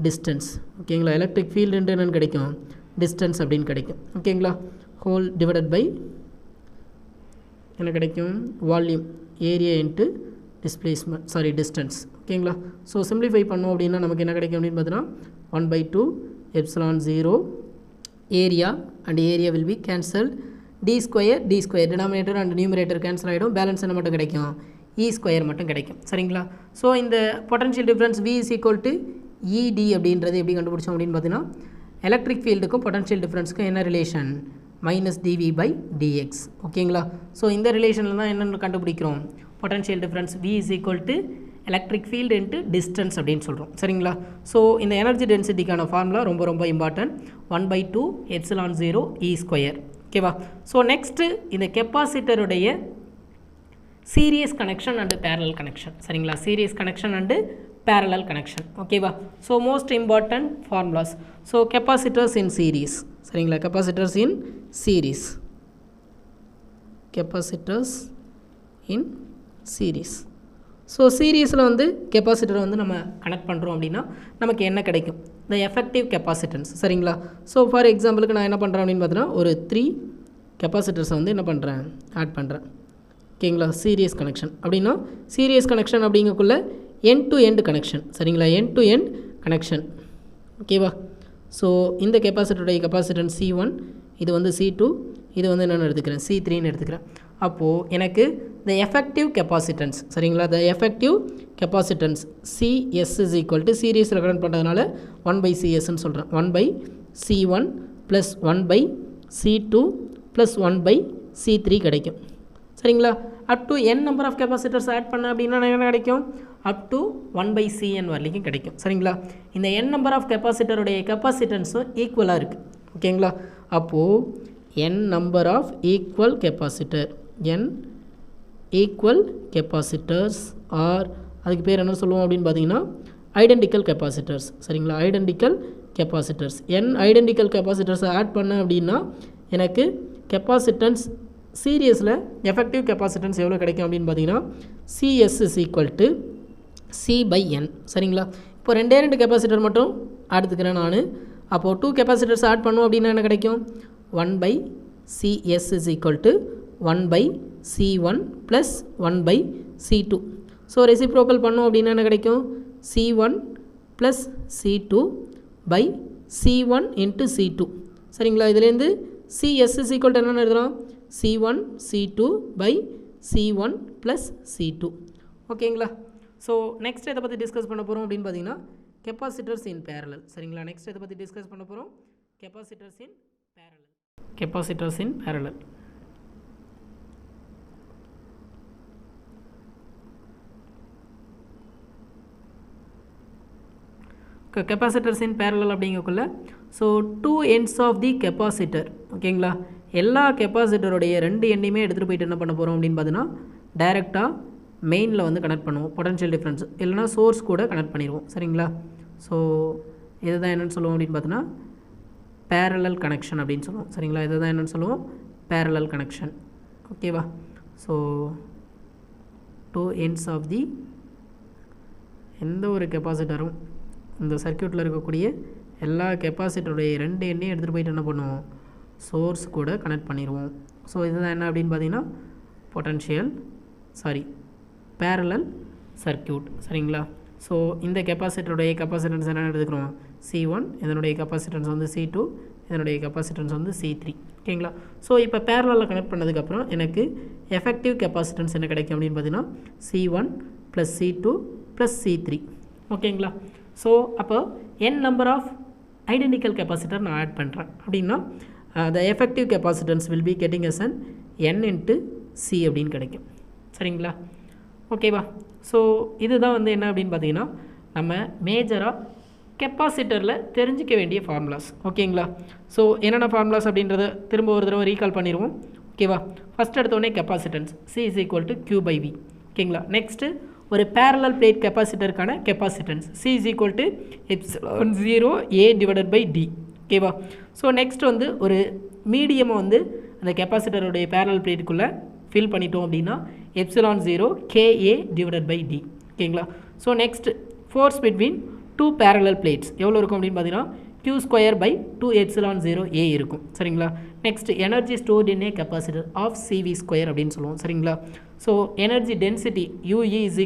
distance. ஓகேங்களா, electric field into என்னென்னு கிடைக்கும், distance அப்படின்னு கிடைக்கும். ஓகேங்களா, ஹோல் டிவைடட் பை என்ன கிடைக்கும், வால்யூம் ஏரியா இன்ட்டு டிஸ்டன்ஸ். ஓகேங்களா, ஸோ சிம்பிளிஃபை பண்ணோம் அப்படின்னா நமக்கு என்ன கிடைக்கும் அப்படின்னு பார்த்தீங்கன்னா 1/2 ε0 area and area will be cancelled, D² denominator and numerator cancel ஆகிடும். பேலன்ஸ் என்ன மட்டும் கிடைக்கும், E² மட்டும் கிடைக்கும். சரிங்களா, ஸோ இந்த potential difference V is equal to ED அப்படின்றது எப்படி கண்டுபிடிச்சோம் அப்படின்னு பார்த்தீங்கன்னா எலக்ட்ரிக் ஃபீல்டுக்கும் பொட்டன்ஷியல் டிஃப்ரென்ஸுக்கும் என்ன ரிலேஷன், -dV/dx. ஓகேங்களா, ஸோ இந்த ரிலேஷனில் தான் என்னென்னு கண்டுபிடிக்கிறோம், potential difference V is equal to electric field into distance அப்படின்னு சொல்கிறோம். சரிங்களா, ஸோ இந்த எனர்ஜி டென்சிட்டிக்கான ஃபார்முலா ரொம்ப இம்பார்ட்டன்ட், 1/2 ε0 E². ஓகேவா, ஸோ நெக்ஸ்ட்டு இந்த கெப்பாசிட்டருடைய series connection and parallel connection. சரிங்களா, series connection and parallel connection. ஓகேவா, so most important formulas. So capacitors in series. சரிங்களா, கெப்பாசிட்டர்ஸ் இன் சீரீஸ். ஸோ சீரீஸில் வந்து கெப்பாசிட்டரை வந்து நம்ம கனெக்ட் பண்ணுறோம் அப்படின்னா நமக்கு என்ன கிடைக்கும், த எஃபெக்டிவ் கெப்பாசிட்டன்ஸ். சரிங்களா, ஸோ ஃபார் எக்ஸாம்பிளுக்கு நான் என்ன பண்ணுறேன் அப்படின்னு பார்த்தீங்கன்னா ஒரு 3 கெப்பாசிட்டர்ஸை வந்து என்ன பண்ணுறேன், ஆட் பண்ணுறேன். ஓகேங்களா, சீரியஸ் கனெக்ஷன் அப்படின்னா சீரியஸ் கனெக்ஷன் அப்படிங்கக்குள்ளே end-to-end கனெக்ஷன். சரிங்களா, end-to-end கனெக்ஷன். ஓகேவா, ஸோ இந்த கெப்பாசிட்டருடைய கெப்பாசிட்டன்ஸ் C1, இது வந்து C2, இது வந்து என்னென்னு எடுத்துக்கிறேன், C3ன்னு எடுத்துக்கிறேன். அப்போது எனக்கு த எஃபெக்டிவ் கெப்பாசிட்டன்ஸ். சரிங்களா, the effective capacitance CS is equal to சீரியஸில் கனெக்ட் பண்ணுறதுனால 1/CS சொல்கிறேன், 1/C1 + 1/C2 + 1/C3 கிடைக்கும். சரிங்களா, up to n number of capacitors add பண்ண அப்படின்னா என்ன கிடைக்கும், அப் டு 1/Cn வரைக்கும் கிடைக்கும். சரிங்களா, இந்த n நம்பர் ஆஃப் கெப்பாசிட்டருடைய கெப்பாசிட்டன்ஸும் ஈக்குவலாக இருக்குது. ஓகேங்களா, அப்போது n number of equal capacitor, n equal capacitors are அதுக்கு பேர் என்ன சொல்லுவோம் அப்படின்னு பார்த்தீங்கன்னா ஐடென்டிக்கல் கெப்பாசிட்டர்ஸ். சரிங்களா, ஐடென்டிக்கல் கெப்பாசிட்டர்ஸ். n ஐடென்டிக்கல் கெப்பாசிட்டர்ஸை ஆட் பண்ண அப்படின்னா எனக்கு கெப்பாசிட்டன்ஸ் சீரியஸில் எஃபெக்டிவ் கெப்பாசிட்டன்ஸ் எவ்வளோ கிடைக்கும் அப்படின்னு பார்த்தீங்கன்னா CS is equal to C/n. சரிங்களா, இப்போ 2 கெப்பாசிட்டர் மட்டும் எடுத்துக்கிறேன் நான். அப்போது 2 கெப்பாசிட்டர்ஸ் ஆட் பண்ணுவோம் அப்படின்னா என்ன கிடைக்கும், 1/CS is equal to 1/C1 + 1/C2. So reciprocal பண்ணோம் அப்படின்னா என்ன கிடைக்கும், C1 + C2/C1 × C2. சரிங்களா, இதுலேருந்து CS is equal to என்னென்னு எழுதுகிறோம், C1 C2/C1 + C2. ஓகேங்களா, ஸோ நெக்ஸ்ட் எதை பற்றி டிஸ்கஸ் பண்ண போகிறோம் அப்படின்னு பார்த்தீங்கன்னா கெப்பாசிட்டர்ஸ் இன் பேரலல். சரிங்களா, நெக்ஸ்ட் எதை பற்றி டிஸ்கஸ் பண்ண போகிறோம், capacitors in parallel. Capacitors in parallel அப்படிங்கக்குள்ள so 2 ends of the capacitor. ஓகேங்களா, எல்லா கெப்பாசிட்டருடைய 2 எண்டையுமே எடுத்துகிட்டு போயிட்டு என்ன பண்ண போகிறோம் அப்படின்னு பார்த்தீங்கன்னா டைரெக்டாக மெயினில் வந்து கனெக்ட் பண்ணுவோம், பொட்டன்ஷியல் டிஃப்ரென்ஸ் இல்லைனா சோர்ஸ் கூட கனெக்ட் பண்ணிடுவோம். சரிங்களா, ஸோ இதுதான் என்னென்னு சொல்லுவோம் அப்படின்னு பார்த்தீங்கன்னா பேரலல் கனெக்ஷன் அப்படின்னு சொல்லுவோம். சரிங்களா, இதுதான் என்னென்னு சொல்லுவோம், பேரலல் கனெக்ஷன். ஓகேவா, ஸோ 2 ends ஆஃப் தி எந்த ஒரு கெப்பாசிட்டரும் இந்த சர்க்யூட்டில் இருக்கக்கூடிய எல்லா கெப்பாசிட்டருடைய 2 எண்ணையும் எடுத்துகிட்டு போயிட்டு என்ன பண்ணுவோம், சோர்ஸ் கூட கனெக்ட் பண்ணிடுவோம். ஸோ இதுதான் என்ன அப்படின்னு பார்த்தீங்கன்னா பேரலல் சர்க்யூட். சரிங்களா? ஸோ இந்த கெப்பாசிட்டருடைய கெப்பாசிட்டன்ஸ் என்ன எடுத்துக்கிறோம், C1, இதனுடைய கெப்பாசிட்டன்ஸ் வந்து C2, இதனுடைய கெப்பாசிட்டன்ஸ் வந்து C3. ஓகேங்களா? ஸோ இப்போ பேரலில் கனெக்ட் பண்ணதுக்கப்புறம் எனக்கு எஃபெக்டிவ் கெப்பாசிட்டன்ஸ் என்ன கிடைக்கும் அப்படின்னு பார்த்தீங்கன்னா C1 + C2 + C3. ஓகேங்களா? ஸோ அப்போ n number of identical capacitor நான் ஆட் பண்ணுறேன் அப்படின்னா the effective capacitance will be getting as an n into C அப்படின்னு கிடைக்கும். சரிங்களா? ஓகேவா? ஸோ இதுதான் வந்து என்ன அப்படின்னு பார்த்தீங்கன்னா நம்ம மேஜராக கெப்பாசிட்டரில் தெரிஞ்சிக்க வேண்டிய ஃபார்முலாஸ். ஓகேங்களா? ஸோ என்னென்ன ஃபார்முலாஸ் அப்படின்றத திரும்ப ஒரு தடவை ரீகால் பண்ணிடுவோம். ஓகேவா? ஃபஸ்ட் எடுத்தோடனே கெப்பாசிட்டன்ஸ் C = Q/V. ஓகேங்களா? நெக்ஸ்ட்டு ஒரு பேரலல் பிளேட் கெப்பாசிட்டருக்கான கெப்பாசிட்டன்ஸ் C = ε0A/D. ஓகேவா? ஸோ நெக்ஸ்ட் வந்து ஒரு மீடியமை வந்து அந்த கெப்பாசிட்டருடைய பேரலல் பிளேட்டுக்குள்ளே ஃபில் பண்ணிட்டோம் அப்படின்னா ε0 KA/D. ஓகேங்களா? So next force between 2 parallel plates எவ்வளோ இருக்கும் அப்படின்னு பார்த்தீங்கன்னா Q²/2ε0A இருக்கும். சரிங்களா? Next energy stored in a capacitor of CV² அப்படின்னு சொல்லுவோம். சரிங்களா? So energy density UE =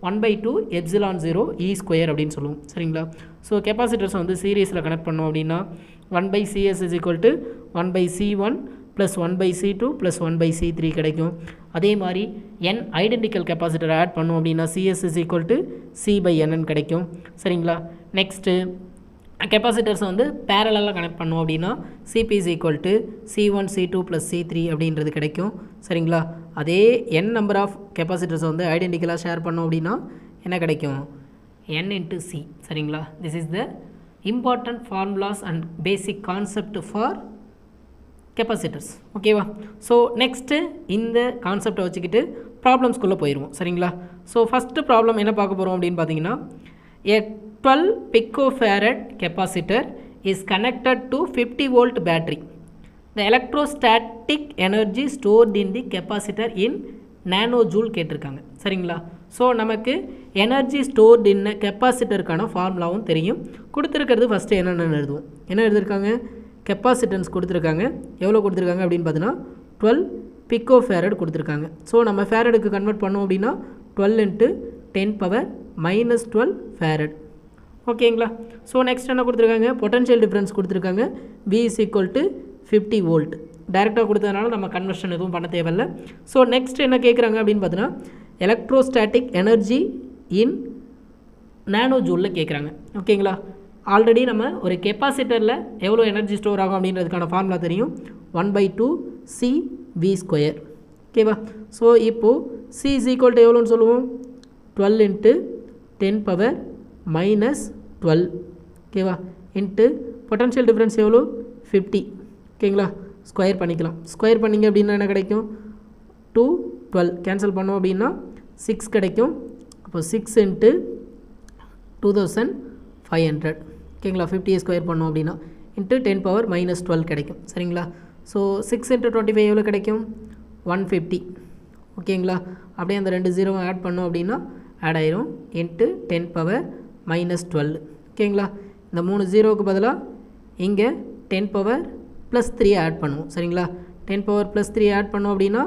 1/2ε0E² அப்படின்னு சொல்லுவோம். சரிங்களா? ஸோ கெப்பாசிட்டர்ஸ் வந்து சீரீஸில் கனெக்ட் பண்ணோம் அப்படின்னா 1/CS = 1/C1 + 1/C2 + 1/C3 கிடைக்கும். அதே மாதிரி n ஐடென்டிக்கல் கெப்பாசிட்டர் ஆட் பண்ணோம் அப்படின்னா CS = C/NN கிடைக்கும். சரிங்களா? நெக்ஸ்ட்டு கெப்பாசிட்டர்ஸ் வந்து பேரலாக கனெக்ட் பண்ணோம் அப்படின்னா CP = C1 C2 + C3 அப்படின்றது கிடைக்கும். சரிங்களா? அதே n நம்பர் ஆஃப் கெப்பாசிட்டர்ஸ் வந்து ஐடென்டிக்கலாக ஷேர் பண்ணோம் அப்படின்னா என்ன கிடைக்கும், n into C. சரிங்களா? This is the important formulas and basic concept for capacitors. ஓகேவா? ஸோ நெக்ஸ்ட்டு இந்த கான்செப்டை வச்சுக்கிட்டு ப்ராப்ளம்ஸ்குள்ளே போயிடுவோம். சரிங்களா? ஸோ ஃபஸ்ட்டு ப்ராப்ளம் என்ன பார்க்க போகிறோம் அப்படின்னு பார்த்தீங்கன்னா a 12 picofarad capacitor is connected to 50 volt battery. The electrostatic energy stored in the capacitor in nanojoule கேட்டிருக்காங்க. சரிங்களா? ஸோ நமக்கு எனர்ஜி ஸ்டோர்ட் இன் கெப்பாசிட்டருக்கான ஃபார்முலாவும் தெரியும். கொடுத்துருக்கிறது ஃபஸ்ட்டு என்னென்னு எழுதுவோம். என்ன எழுதியிருக்காங்க, கெப்பாசிட்டன்ஸ் கொடுத்துருக்காங்க. எவ்வளோ கொடுத்துருக்காங்க அப்படின்னு பார்த்தீங்கன்னா 12 picofarad கொடுத்துருக்காங்க. ஸோ நம்ம ஃபேரடுக்கு கன்வெர்ட் பண்ணோம் அப்படின்னா 12 × 10⁻12 farad. ஓகேங்களா? ஸோ நெக்ஸ்ட் என்ன கொடுத்துருக்காங்க, பொட்டன்ஷியல் டிஃப்ரென்ஸ் கொடுத்துருக்காங்க. V = 50 volt. டைரெக்டாக கொடுத்ததுனால நம்ம கன்வர்ஷன் எதுவும் பண்ண தேவையில்லை. ஸோ நெக்ஸ்ட் என்ன கேட்குறாங்க அப்படின்னு பார்த்தீங்கன்னா எலக்ட்ரோஸ்டாட்டிக் எனர்ஜி இன் நானோ ஜூலில் கேட்குறாங்க. ஓகேங்களா? ஆல்ரெடி நம்ம ஒரு கெப்பாசிட்டரில் எவ்வளோ எனர்ஜி ஸ்டோர் ஆகும் அப்படின்றதுக்கான ஃபார்முலா தெரியும், 1/2 CV². ஓகேவா? ஸோ இப்போது C = எவ்வளோன்னு சொல்லுவோம், 12 × 10⁻12. ஓகேவா? இன்ட்டு பொட்டன்ஷியல் டிஃப்ரென்ஸ் எவ்வளோ, 50. ஓகேங்களா? ஸ்கொயர் பண்ணிக்கலாம். ஸ்கொயர் பண்ணிங்க அப்படின்னா என்ன கிடைக்கும், 2 12 கேன்சல் பண்ணோம் அப்படின்னா 6 கிடைக்கும். அப்போ 6 × 2500. ஓகேங்களா? 50 ஸ்கொயர் பண்ணோம் அப்படின்னா இன்ட்டு 10⁻−12 கிடைக்கும். சரிங்களா? ஸோ 6 × 25 எவ்வளோ கிடைக்கும், 150. ஓகேங்களா? அப்படியே அந்த 2 0 ஆட் பண்ணோம் அப்படின்னா ஆட் ஆயிரும், இன்ட்டு 10⁻−12. ஓகேங்களா? இந்த 3 0க்கு பதிலாக இங்கே 10⁻+3 ஆட் பண்ணுவோம். சரிங்களா? 10⁻+3 ஆட் பண்ணோம் அப்படின்னா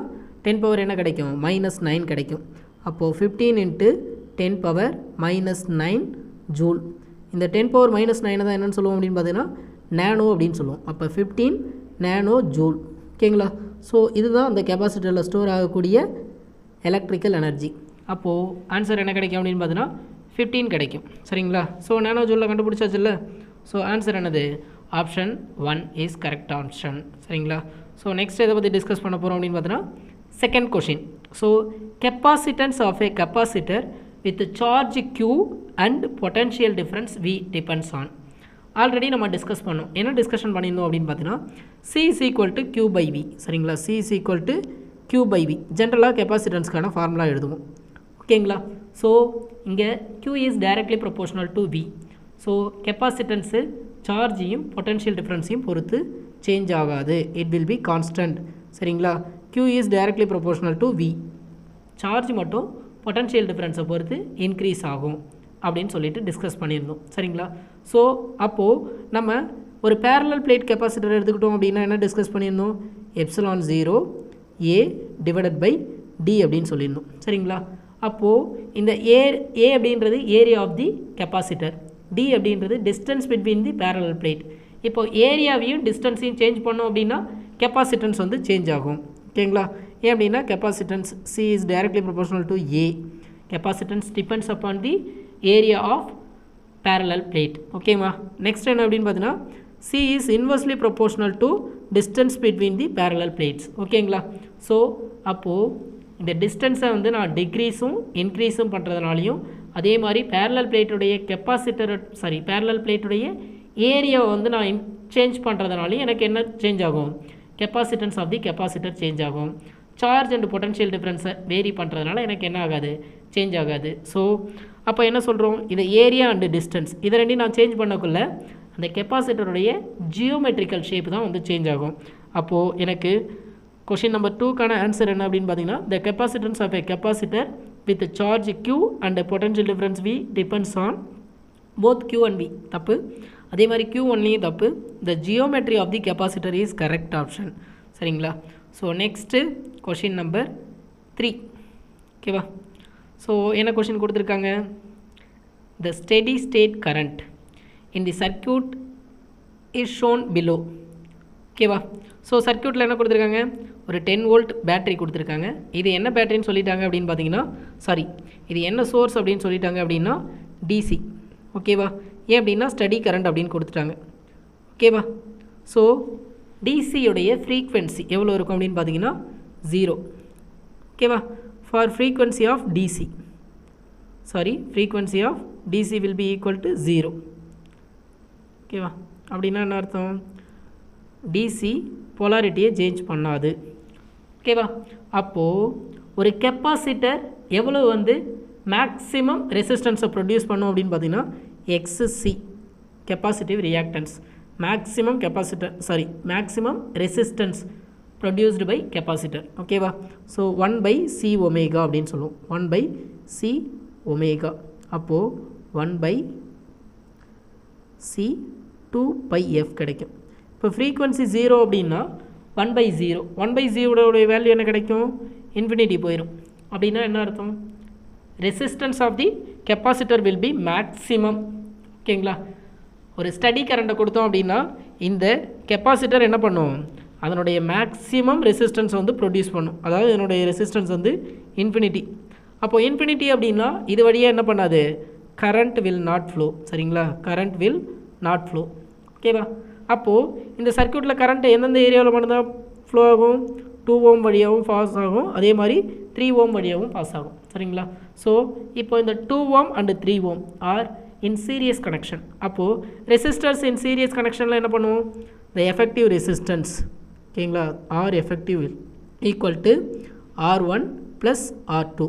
10 என்ன கிடைக்கும், -9 கிடைக்கும். அப்போது 15 × 10⁻−9 ஜூல். இந்த 10⁻−9 தான் என்னென்னு சொல்லுவோம் அப்படின்னு பார்த்தீங்கன்னா நேனோ அப்படின்னு சொல்லுவோம். அப்போ 15 நேனோ ஜூல். ஓகேங்களா? ஸோ இதுதான் அந்த கெப்பாசிட்டரில் ஸ்டோர் ஆகக்கூடிய எலக்ட்ரிக்கல் எனர்ஜி. அப்போது ஆன்சர் என்ன கிடைக்கும் அப்படின்னு பார்த்தீங்கன்னா 15 கிடைக்கும். சரிங்களா? ஸோ நேனோ ஜூலில் கண்டுபிடிச்சாச்சுல்ல. ஸோ ஆன்சர் என்னது, ஆப்ஷன் 1 இஸ் கரெக்ட் ஆப்ஷன். சரிங்களா? ஸோ நெக்ஸ்ட் எதை பற்றி டிஸ்கஸ் பண்ண போகிறோம் அப்படின்னு பார்த்தீங்கன்னா second question. So capacitance of a capacitor with charge Q and potential difference V depends on. Already நம்ம டிஸ்கஸ் பண்ணோம். என்ன டிஸ்கஷன் பண்ணியிருந்தோம் அப்படின்னு பார்த்தீங்கன்னா C = Q/V. சரிங்களா? C = Q/V. ஜென்ரலாக கெப்பாசிட்டன்ஸ்க்கான ஃபார்முலா எழுதுவோம். ஓகேங்களா? ஸோ இங்கே Q is directly proportional to V. So capacitance சார்ஜையும் பொட்டன்ஷியல் டிஃப்ரென்ஸையும் பொறுத்து சேஞ்ச் ஆகாது, இட் வில் பி கான்ஸ்டன்ட். சரிங்களா? Q is directly proportional to V. Charge மட்டும் பொட்டன்ஷியல் டிஃப்ரென்ஸை பொறுத்து இன்க்ரீஸ் ஆகும். அப்படின்னு சொல்லிட்டு டிஸ்கஸ் பண்ணியிருந்தோம் சரிங்களா. ஸோ அப்போது நம்ம ஒரு பேரலல் பிளேட் கெப்பாசிட்டர் எடுத்துக்கிட்டோம் அப்படின்னா என்ன டிஸ்கஸ் பண்ணியிருந்தோம், epsilon 0 A divided by D அப்படின்னு சொல்லியிருந்தோம் சரிங்களா. அப்போது இந்த ஏ அப்படின்றது area of the capacitor, D அப்படின்றது distance between the parallel plate. இப்போ ஏரியாவையும் டிஸ்டன்ஸையும் சேஞ்ச் பண்ணோம் அப்படின்னா கெப்பாசிட்டன்ஸ் வந்து சேஞ்ச் ஆகும் ஓகேங்களா. ஏன் அப்படின்னா capacitance C is directly proportional to A. Capacitance depends upon the area of parallel plate ஓகேவா. நெக்ஸ்ட் என்ன அப்படின்னு பார்த்தீங்கன்னா C is inversely proportional to distance between the parallel plates ஓகேங்களா. ஸோ அப்போது இந்த டிஸ்டன்ஸை வந்து நான் டிக்ரீஸும் இன்க்ரீஸும் பண்ணுறதுனாலையும் அதே மாதிரி parallel பிளேட்டுடைய கெப்பாசிட்டர் parallel பிளேட்டுடைய ஏரியாவை வந்து நான் சேஞ்ச் பண்ணுறதுனாலையும் எனக்கு என்ன சேஞ்ச் ஆகும், capacitance of the capacitor change ஆகும். சார்ஜ் அண்ட் பொட்டன்ஷியல் டிஃப்ரென்ஸை வேரி பண்ணுறதுனால எனக்கு என்ன ஆகாது, சேஞ்ச் ஆகாது. ஸோ அப்போ என்ன சொல்கிறோம், இந்த ஏரியா அண்டு டிஸ்டன்ஸ் இதை ரெண்டையும் நான் சேஞ்ச் பண்ணக்குள்ள அந்த கெப்பாசிட்டருடைய ஜியோமெட்ரிக்கல் ஷேப் தான் வந்து சேஞ்ச் ஆகும். அப்போது எனக்கு கொஷின் நம்பர் 2க்கான ஆன்சர் என்ன அப்படின்னு பார்த்தீங்கன்னா the capacitance of a capacitor with charge Q and potential difference V depends on both Q and V தப்பு, அதே மாதிரி Q ஒன்லேயும் தப்பு. The geometry of the capacitor is correct option சரிங்களா. ஸோ நெக்ஸ்ட்டு கொஷின் நம்பர் 3 ஓகேவா. So என்ன question கொடுத்துருக்காங்க, the steady state current in the circuit is shown below ஓகேவா. ஸோ சர்க்யூட்டில் என்ன கொடுத்துருக்காங்க, ஒரு 10 வோல்ட் பேட்டரி கொடுத்துருக்காங்க. இது என்ன பேட்டரின்னு சொல்லிட்டாங்க அப்படின்னு பார்த்தீங்கன்னா இது என்ன சோர்ஸ் அப்படின்னு சொல்லிட்டாங்க அப்படின்னா DC ஓகேவா. ஏன் அப்படின்னா ஸ்டடி கரண்ட் அப்படின்னு கொடுத்துட்டாங்க ஓகேவா. ஸோ டிசியோடைய ஃப்ரீக்வன்சி எவ்வளோ இருக்கும் அப்படின்னு பார்த்தீங்கன்னா 0 ஓகேவா. For frequency of DC frequency of DC will be equal to 0 ஓகேவா. அப்படின்னா என்ன அர்த்தம், DC போலாரிட்டியை சேஞ்ச் பண்ணாது ஓகேவா. அப்போது ஒரு கெப்பாசிட்டர் எவ்வளோ வந்து மேக்ஸிமம் ரெசிஸ்டன்ஸை ப்ரொடியூஸ் பண்ணும் அப்படின்னு பார்த்தீங்கன்னா XC capacitive reactance, maximum resistance produced by capacitor ஓகேவா. ஸோ 1/C ஒமேகா அப்படின்னு சொல்லுவோம், 1/C ஒமேகா. அப்போது 1/C 2πf கிடைக்கும். இப்போ ஃப்ரீக்வன்சி 0 அப்படின்னா 1/0, 1/0 வேல்யூ என்ன கிடைக்கும், இன்ஃபினிட்டி போயிடும். அப்படின்னா என்ன அர்த்தம், resistance of the capacitor will be maximum ஓகேங்களா. ஒரு ஸ்டடி கரண்ட்டை கொடுத்தோம் அப்படின்னா இந்த கெப்பாசிட்டர் என்ன பண்ணும், அதனுடைய மேக்ஸிமம் ரெசிஸ்டன்ஸ் வந்து ப்ரொடியூஸ் பண்ணும். அதாவது இதனுடைய ரெசிஸ்டன்ஸ் வந்து இன்ஃபினிட்டி. அப்போது இன்ஃபினிட்டி அப்படின்னா இது வழியாக என்ன பண்ணாது, கரண்ட் வில் நாட் ஃப்ளோ சரிங்களா, கரண்ட் வில் நாட் ஃப்ளோ ஓகேவா. அப்போது இந்த சர்க்யூட்டில் கரண்ட் எந்தெந்த ஏரியாவில் மட்டும்தான் ஃப்ளோ ஆகும், 2 ஓம் வழியாகவும் பாஸ் ஆகும், அதே மாதிரி 3 ஓம் வழியாகவும் பாஸ் ஆகும் சரிங்களா. ஸோ இப்போ இந்த 2 ohm and 3 ohm are in series connection. அப்போது ரெசிஸ்டர்ஸ் இன் சீரியஸ் கனெக்ஷனில் என்ன பண்ணுவோம், த எஃபெக்டிவ் ரெசிஸ்டன்ஸ் ஓகேங்களா, R effective equal to R1 plus R2.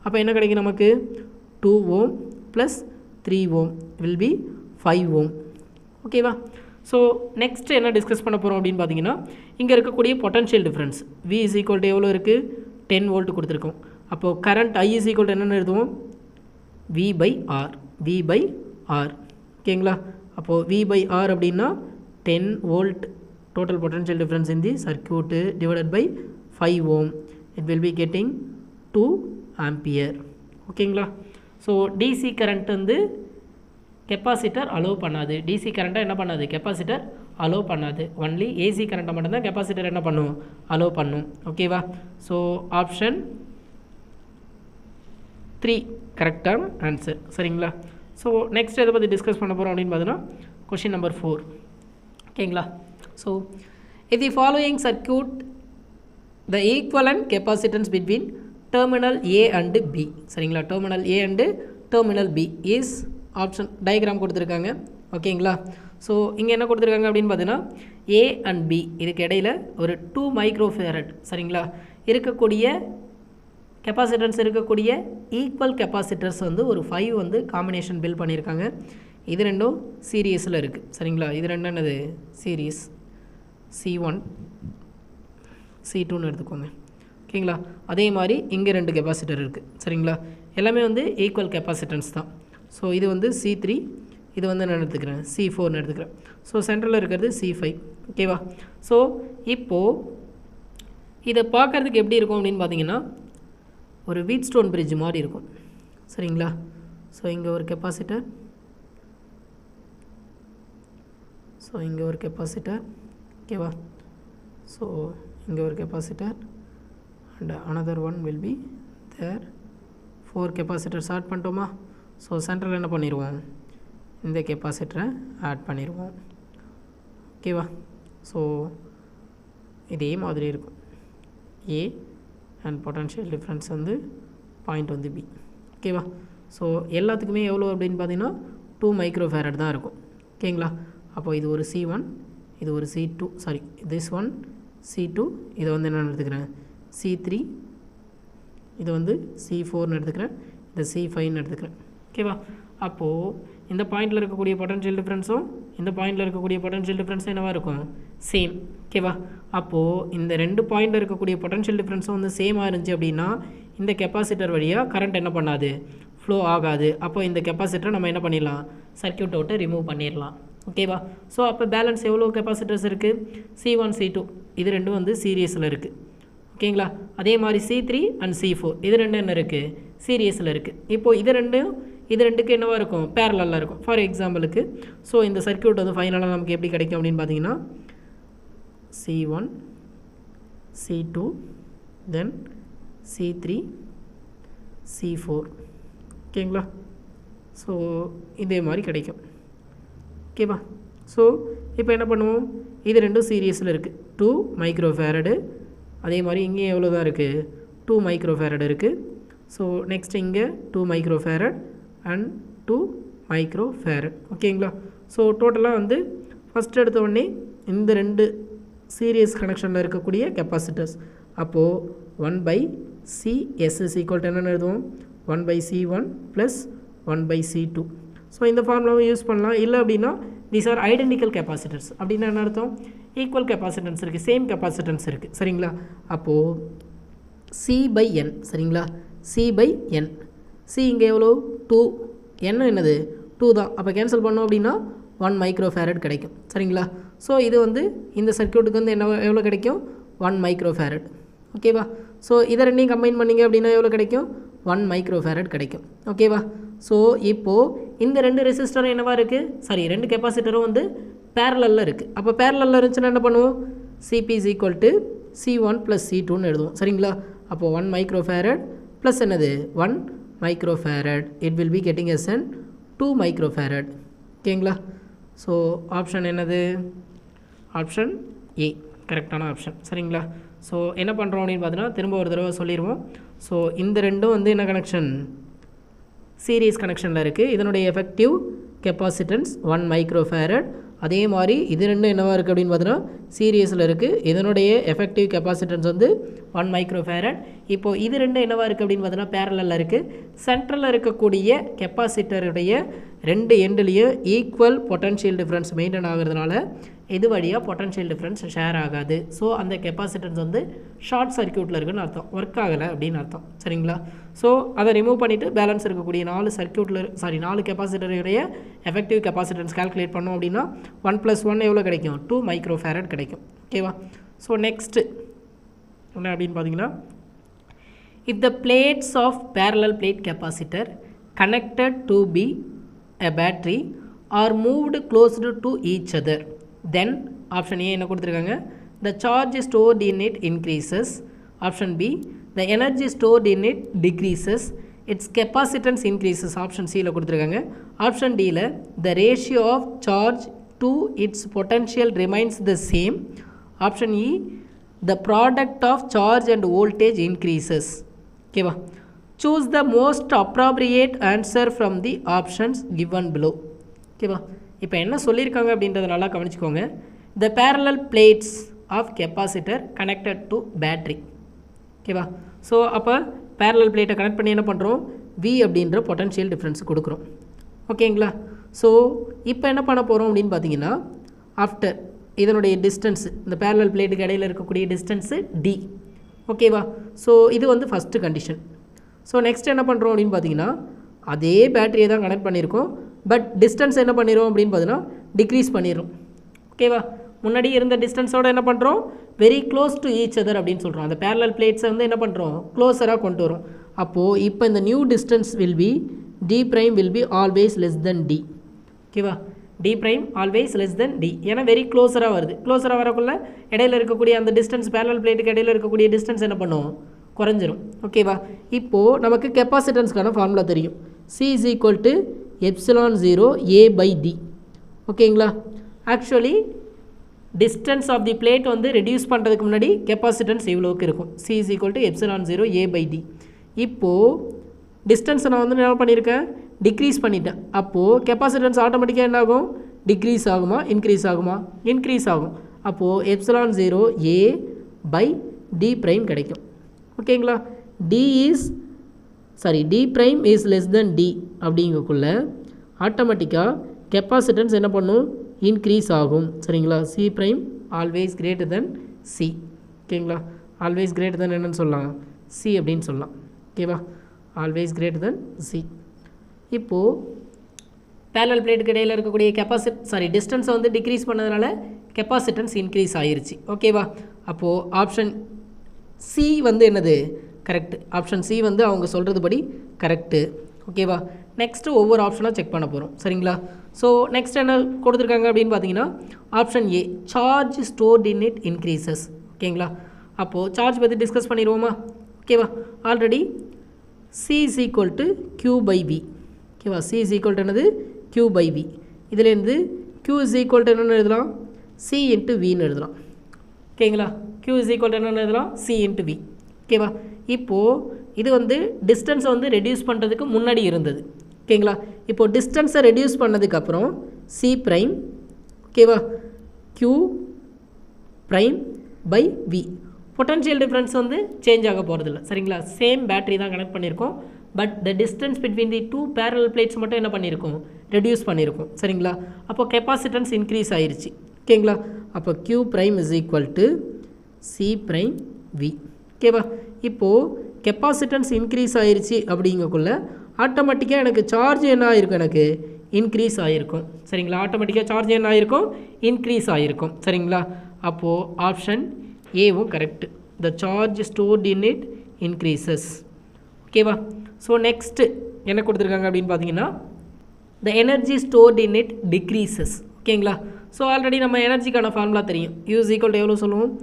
அப்போ என்ன கிடைக்கும் நமக்கு, 2 ohm plus 3 ohm will be 5 ohm ஓகேவா. ஸோ நெக்ஸ்ட் என்ன டிஸ்கஸ் பண்ண போகிறோம் அப்படின்னு பார்த்தீங்கன்னா இங்கே இருக்கக்கூடிய potential difference V is equal to எவ்வளோ இருக்குது, 10 வோல்ட் கொடுத்துருக்கோம். அப்போது current I is equal to என்னென்னு எழுதுவோம், V/R ஓகேங்களா. அப்போது V/R அப்படின்னா 10 volt total potential difference in the circuit divided by 5 ohm, it will be getting 2 ampere ஓகேங்களா. ஸோ DC கரண்ட் வந்து கெப்பாசிட்டர் அலோவ் பண்ணாது, DC கரண்ட்டை என்ன பண்ணாது, கெப்பாசிட்டர் அலோவ் பண்ணாது. ஒன்லி AC கரண்ட்டை மட்டும்தான் கெப்பாசிட்டர் என்ன பண்ணும், அலோவ் பண்ணும் ஓகேவா. ஸோ ஆப்ஷன் 3 கரெக்டான ஆன்சர் சரிங்களா. ஸோ நெக்ஸ்ட் எதை பற்றி டிஸ்கஸ் பண்ண போகிறோம் அப்படின்னு பார்த்தீங்கன்னா கொஷின் நம்பர் 4 ஓகேங்களா. So, if the following circuit, the equivalent capacitance between terminal A and B, சரிங்களா, terminal A and terminal B is option diagram கொடுத்துருக்காங்க ஓகேங்களா. ஸோ இங்கே என்ன கொடுத்துருக்காங்க அப்படின்னு பார்த்தீங்கன்னா A and B இதுக்கு இடையில் ஒரு 2 மைக்ரோஃபேரட் சரிங்களா இருக்கக்கூடிய கெப்பாசிட்டன்ஸ் இருக்கக்கூடிய ஈக்குவல் கெப்பாசிட்டர்ஸ் வந்து ஒரு 5 வந்து காம்பினேஷன் பில்ட் பண்ணியிருக்காங்க. இது ரெண்டும் சீரியஸில் இருக்குது சரிங்களா. இது ரெண்டும் என்னது சீரியஸ், C1 C2ன்னு எடுத்துக்கோங்க ஓகேங்களா. அதே மாதிரி இங்கே 2 கெப்பாசிட்டர் இருக்குது சரிங்களா. எல்லாமே வந்து ஈக்குவல் கெப்பாசிட்டன்ஸ் தான். ஸோ இது வந்து C3, இது வந்து நான் எடுத்துக்கிறேன் C4ன்னு எடுத்துக்கிறேன். ஸோ சென்டரில் இருக்கிறது C5. ஓகேவா? ஸோ இப்போது இதை பார்க்குறதுக்கு எப்படி இருக்கும் அப்படின்னு பார்த்தீங்கன்னா ஒரு வீட் ஸ்டோன் பிரிட்ஜ் மாதிரி இருக்கும். சரிங்களா? ஸோ இங்கே ஒரு கெப்பாசிட்டர், ஸோ இங்கே ஒரு கெப்பாசிட்டர். ஓகேவா? ஸோ இங்கே ஒரு capacitor and another one will be there. 4 capacitors add பண்ணிட்டோமா? ஸோ சென்டரில் என்ன பண்ணிடுவோம், இந்த கெப்பாசிட்டரை ஆட் பண்ணிடுவோம். ஓகேவா? ஸோ இதே மாதிரி இருக்கும் A அண்ட் பொட்டன்ஷியல் டிஃப்ரென்ஸ் வந்து பாயிண்ட் வந்து B. ஓகேவா? ஸோ எல்லாத்துக்குமே எவ்வளோ அப்படின்னு பார்த்தீங்கன்னா 2 மைக்ரோஃபேரட் தான் இருக்கும். ஓகேங்களா? அப்போது இது ஒரு C1, இது ஒரு C2, sorry this one C2, இதை வந்து என்ன எடுத்துக்கிறேன் C3, இது வந்து C4ன்னு எடுத்துக்கிறேன், இதை C5ன்னு எடுத்துக்கிறேன். ஓகேவா? அப்போது இந்த பாயிண்டில் இருக்கக்கூடிய பொட்டன்ஷியல் டிஃப்ரென்ஸும் இந்த பாயிண்டில் இருக்கக்கூடிய பொட்டன்ஷியல் டிஃப்ரென்ஸும் என்னவாக இருக்கும், சேம். ஓகேவா? அப்போது இந்த 2 பாயிண்டில் இருக்கக்கூடிய பொட்டன்ஷியல் டிஃப்ரென்ஸும் வந்து சேமாக இருந்துச்சு அப்படின்னா இந்த கெப்பாசிட்டர் வழியாக கரண்ட் என்ன பண்ணாது, ஃப்ளோ ஆகாது. அப்போ இந்த கெப்பாசிட்டரை நம்ம என்ன பண்ணிடலாம், சர்க்யூட்டை விட்டு ரிமூவ் பண்ணிடலாம். ஓகேவா? ஸோ அப்போ பேலன்ஸ் எவ்வளோ கெப்பாசிட்டர்ஸ் இருக்குது, C1 C2 இது ரெண்டும் வந்து சீரியஸில் இருக்குது. ஓகேங்களா? அதே மாதிரி C3 அண்ட் C4 இது ரெண்டும் என்ன இருக்குது, சீரியஸில் இருக்குது. இப்போது இது ரெண்டுக்கு என்னவாக இருக்கும், பேரலலாக இருக்கும். ஃபார் எக்ஸாம்பிளுக்கு ஸோ இந்த சர்க்யூட் வந்து ஃபைனலாக நமக்கு எப்படி கிடைக்கும் அப்படின்னு பார்த்தீங்கன்னா C1 C2 தென் C3 C4. ஓகேங்களா? ஸோ இதே மாதிரி கிடைக்கும். ஓகேவா? ஸோ இப்போ என்ன பண்ணுவோம், இது ரெண்டும் சீரியஸில் இருக்குது 2 மைக்ரோஃபேரடு. அதே மாதிரி இங்கேயும் எவ்வளோ தான் இருக்குது, 2 மைக்ரோஃபேரட் இருக்குது. ஸோ நெக்ஸ்ட் இங்கே 2 மைக்ரோஃபேரட் அண்ட் 2 மைக்ரோஃபேரட். ஓகேங்களா? ஸோ டோட்டலாக வந்து ஃபஸ்ட் எடுத்த உடனே இந்த 2 சீரியஸ் கனெக்ஷனில் இருக்கக்கூடிய கெப்பாசிட்டர்ஸ். அப்போது 1/CS இஸ் ஈக்குவல் டு என்னென்னு எழுதுவோம், 1/C1 ப்ளஸ் 1/C2. ஸோ இந்த ஃபார்முலாவை யூஸ் பண்ணலாம். இல்லை அப்படின்னா தீஸ் ஆர் ஐடென்டிக்கல் கெப்பாசிட்டர்ஸ். அப்படின்னா என்ன அர்த்தம், ஈக்குவல் கெப்பாசிட்டன்ஸ் இருக்குது, சேம் கெப்பாசிட்டன்ஸ் இருக்குது. சரிங்களா? அப்போது C/N. சரிங்களா? C/N. C இங்கே எவ்வளோ 2, N என்னது 2 தான். அப்போ கேன்சல் பண்ணோம் அப்படின்னா 1 மைக்ரோஃபேரட் கிடைக்கும். சரிங்களா? ஸோ இது வந்து இந்த சர்க்யூட்டுக்கு வந்து என்ன எவ்வளோ கிடைக்கும், 1 மைக்ரோஃபேரட். ஓகேவா? ஸோ இதை ரெண்டையும் கம்பைன் பண்ணிங்க அப்படின்னா எவ்வளோ கிடைக்கும், 1 மைக்ரோஃபேரட் கிடைக்கும். ஓகேவா? ஸோ இப்போது இந்த 2 ரெசிஸ்டரும் என்னவாக இருக்குது, சாரி 2 கெப்பாசிட்டரும் வந்து பேரலில் இருக்குது. அப்போ பேரலில் இருந்துச்சுன்னா என்ன பண்ணுவோம், CP is equal to C1 plus C2ன்னு எழுதுவோம். சரிங்களா? அப்போது 1 மைக்ரோஃபேரட் ப்ளஸ் என்னது 1 microfarad, it will be getting as and 2 microfarad. ஓகேங்களா? ஸோ ஆப்ஷன் என்னது, ஆப்ஷன் A கரெக்டான ஆப்ஷன். சரிங்களா? ஸோ என்ன பண்ணுறோம் அப்படின்னு பார்த்தீங்கன்னா திரும்ப ஒரு தடவை சொல்லிடுவோம். ஸோ இந்த ரெண்டும் வந்து என்ன கனெக்ஷன், சீரியஸ் கனெக்ஷனில் இருக்குது. இதனுடைய எஃபெக்டிவ் கெப்பாசிட்டன்ஸ் 1 மைக்ரோஃபேரட். அதே மாதிரி இது ரெண்டும் என்னவாக இருக்குது அப்படின்னு பார்த்தீங்கன்னா சீரியஸில் இருக்குது. இதனுடைய எஃபெக்டிவ் கெப்பாசிட்டன்ஸ் வந்து 1 மைக்ரோஃபேரட். இப்போது இது ரெண்டும் என்னவாக இருக்குது அப்படின்னு பார்த்தீங்கன்னா பேரலில் இருக்குது. சென்ட்ரலில் இருக்கக்கூடிய கெப்பாசிட்டருடைய 2 எண்ட்லேயும் ஈக்குவல் பொட்டன்ஷியல் டிஃப்ரென்ஸ் மெயின்டைன் ஆகிறதுனால இது வழியாக பொட்டன்ஷியல் டிஃப்ரென்ஸ் ஷேர் ஆகாது. ஸோ அந்த கெப்பாசிட்டன்ஸ் வந்து ஷார்ட் சர்க்யூட்டில் இருக்குன்னு அர்த்தம், ஒர்க் ஆகலை அப்படின்னு அர்த்தம். சரிங்களா? ஸோ அதை ரிமூவ் பண்ணிவிட்டு பேலன்ஸ் இருக்கக்கூடிய 4 கெப்பாசிட்டருடைய எஃபெக்டிவ் கெப்பாசிட்டன்ஸ் கால்குலேட் பண்ணோம் அப்படின்னா 1 + 1 எவ்வளோ கிடைக்கும், 2 மைக்ரோஃபேரட் கிடைக்கும். ஓகேவா? ஸோ நெக்ஸ்ட்டு என்ன அப்படின்னு பார்த்தீங்கன்னா, if the plates of parallel plate capacitor connected to be a battery are moved closer to each other, then option A என்ன கொடுத்துருக்காங்க, the charge stored in it increases. Option B, the energy stored in it decreases, its capacitance increases. Option C ல கொடுத்துருக்காங்க. Option D ல the ratio of charge to its potential remains the same. Option E, the product of charge and voltage increases. ஓகேவா? choose the most appropriate answer from the options given below. ஓகேவா? இப்போ என்ன சொல்லியிருக்காங்க அப்படின்றத நல்லா கவனிச்சுக்கோங்க. the parallel plates of capacitor connected to battery. ஓகேவா? So அப்போ parallel plate கனெக்ட் பண்ணி என்ன பண்ணுறோம், V அப்படின்ற பொட்டன்ஷியல் டிஃப்ரென்ஸ் கொடுக்குறோம். ஓகேங்களா? ஸோ இப்போ என்ன பண்ண போகிறோம் அப்படின்னு பார்த்தீங்கன்னா, ஆஃப்டர் இதனுடைய டிஸ்டன்ஸு, இந்த parallel பிளேட்டுக்கு இடையில் இருக்கக்கூடிய டிஸ்டன்ஸு D. ஓகேவா? ஸோ இது வந்து ஃபஸ்ட்டு கண்டிஷன். ஸோ நெக்ஸ்ட் என்ன பண்ணுறோம் அப்படின்னு பார்த்தீங்கன்னா, அதே பேட்டரியை தான் கனெக்ட் பண்ணியிருக்கோம். பட் டிஸ்டன்ஸ் என்ன பண்ணிடும் அப்படின்னு பார்த்தீங்கன்னா டிக்ரீஸ் பண்ணிடும். ஓகேவா? முன்னாடி இருந்த டிஸ்டன்ஸோடு என்ன பண்ணுறோம், very close to each other அப்படின்னு சொல்கிறோம். அந்த பேரலல் பிளேட்ஸை வந்து என்ன பண்ணுறோம், க்ளோஸராக கொண்டு வரும். அப்போது இப்போ இந்த new distance will be d prime will be always less than d. ஓகேவா? d prime always less than d. ஏன்னா வெரி க்ளோஸராக வருது. க்ளோஸராக வரக்குள்ள இடையில இருக்கக்கூடிய அந்த டிஸ்டன்ஸ், பேரலல் பிளேட்டுக்கு இடையில இருக்கக்கூடிய டிஸ்டன்ஸ் என்ன பண்ணும், குறைஞ்சிரும். ஓகேவா? இப்போது நமக்கு கெப்பாசிட்டன்ஸ்க்கான ஃபார்முலா தெரியும். c is equal to epsilon 0 a by d. ஓகேங்களா? Actually distance of the plate வந்து ரெடியூஸ் பண்ணுறதுக்கு முன்னாடி கெப்பாசிட்டன்ஸ் இவ்வளோக்கு இருக்கும். c is equal to epsilon 0 a by d. இப்போது டிஸ்டன்ஸை நான் வந்து என்ன பண்ணியிருக்கேன், டிக்ரீஸ் பண்ணிட்டேன். அப்போது கெப்பாசிட்டன்ஸ் ஆட்டோமேட்டிக்காக என்ன ஆகும், டிக்ரீஸ் ஆகுமா இன்க்ரீஸ் ஆகுமா, இன்க்ரீஸ் ஆகும். அப்போது epsilon 0 a by d prime கிடைக்கும். ஓகேங்களா? d prime is less than d அப்படிங்கக்குள்ள ஆட்டோமேட்டிக்காக கெப்பாசிட்டன்ஸ் என்ன பண்ணும், இன்க்ரீஸ் ஆகும். சரிங்களா? c prime always greater than c. ஓகேங்களா? always greater than என்னன்னு சொல்லலாம், c அப்படின்னு சொல்லலாம். ஓகேவா? always greater than c. இப்போது பேரலல் பிளேட்டுக்கு இடையில் இருக்கக்கூடிய டிஸ்டன்ஸை வந்து டிக்ரீஸ் பண்ணதுனால கெப்பாசிட்டன்ஸ் இன்க்ரீஸ் ஆகிருச்சு. ஓகேவா? அப்போது ஆப்ஷன் சி வந்து என்னது, கரெக்டு. ஆப்ஷன் சி வந்து அவங்க சொல்கிறது படி கரெக்டு. ஓகேவா? நெக்ஸ்ட்டு ஒவ்வொரு ஆப்ஷனாக செக் பண்ண போகிறோம். சரிங்களா? ஸோ நெக்ஸ்ட் என்ன கொடுத்துருக்காங்க அப்படின்னு பார்த்தீங்கன்னா option A, charge stored in it increases. ஓகேங்களா? அப்போது சார்ஜ் பற்றி டிஸ்கஸ் பண்ணிடுவோமா? ஓகேவா? Already c is equal to q by v. ஓகேவா? c is equal to என்னது, q by v. இதிலேருந்து q is equal to என்னென்னு எழுதலாம், c into vன்னு எழுதலாம். ஓகேங்களா? q is equal to என்னென்னு எழுதலாம், c into v. ஓகேவா? இப்போது இது வந்து டிஸ்டன்ஸை வந்து ரெடியூஸ் பண்ணுறதுக்கு முன்னாடி இருந்தது. ஓகேங்களா? இப்போது டிஸ்டன்ஸை ரெடியூஸ் பண்ணதுக்கப்புறம் c ப்ரைம், ஓகேவா, q prime by v. Potential difference வந்து சேஞ்ச் ஆக போகிறதில்ல. சரிங்களா? சேம் பேட்டரி தான் கனெக்ட் பண்ணியிருக்கோம். But the distance between the two parallel plates மட்டும் என்ன பண்ணியிருக்கோம், ரெடியூஸ் பண்ணியிருக்கோம். சரிங்களா? அப்போ கெப்பாசிட்டன்ஸ் இன்க்ரீஸ் ஆயிடுச்சு. ஓகேங்களா? அப்போ q prime is equal to c prime v. ஓகேவா? இப்போது கெப்பாசிட்டன்ஸ் இன்க்ரீஸ் ஆயிடுச்சு அப்படிங்கக்குள்ள ஆட்டோமேட்டிக்காக எனக்கு சார்ஜ் என்ன ஆகிருக்கும், எனக்கு இன்க்ரீஸ் ஆகிருக்கும். சரிங்களா? ஆட்டோமேட்டிக்காக சார்ஜ் என்ன ஆகிருக்கும், இன்க்ரீஸ் ஆகிருக்கும். சரிங்களா? அப்போது ஆப்ஷன் ஏவும் correct. The charge stored in it increases. ஓகேவா? ஸோ நெக்ஸ்ட்டு என்ன கொடுத்துருக்காங்க அப்படின்னு பார்த்தீங்கன்னா the energy stored in it decreases. ஓகேங்களா? ஸோ ஆல்ரெடி நம்ம எனர்ஜிக்கான ஃபார்முலா தெரியும். U is equal to எவ்வளோ சொல்லுவோம்,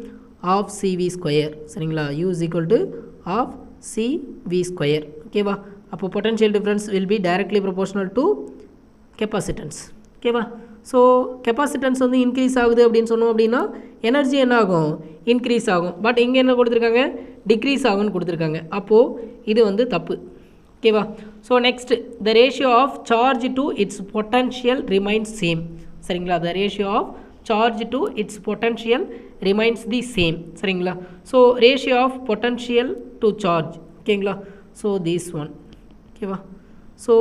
ஆஃப் CV ஸ்கொயர். சரிங்களா? U is equal to half CV square. ஓகேவா? அப்போ potential difference will be directly proportional to capacitance. ஓகேவா? ஸோ கெப்பாசிட்டன்ஸ் வந்து இன்க்ரீஸ் ஆகுது அப்படின்னு சொன்னோம் அப்படின்னா எனர்ஜி என்ன ஆகும், இன்க்ரீஸ் ஆகும். பட் இங்கே என்ன கொடுத்துருக்காங்க, டிக்ரீஸ் ஆகும்னு கொடுத்துருக்காங்க. அப்போது இது வந்து தப்பு. ஓகேவா? So next, the ratio of charge to its potential remains same. சரிங்களா? The ratio of charge to its potential remains the same. சரிங்களா? So ratio of potential to charge. ஓகேங்களா? So this one. ஓகேவா? ஸோ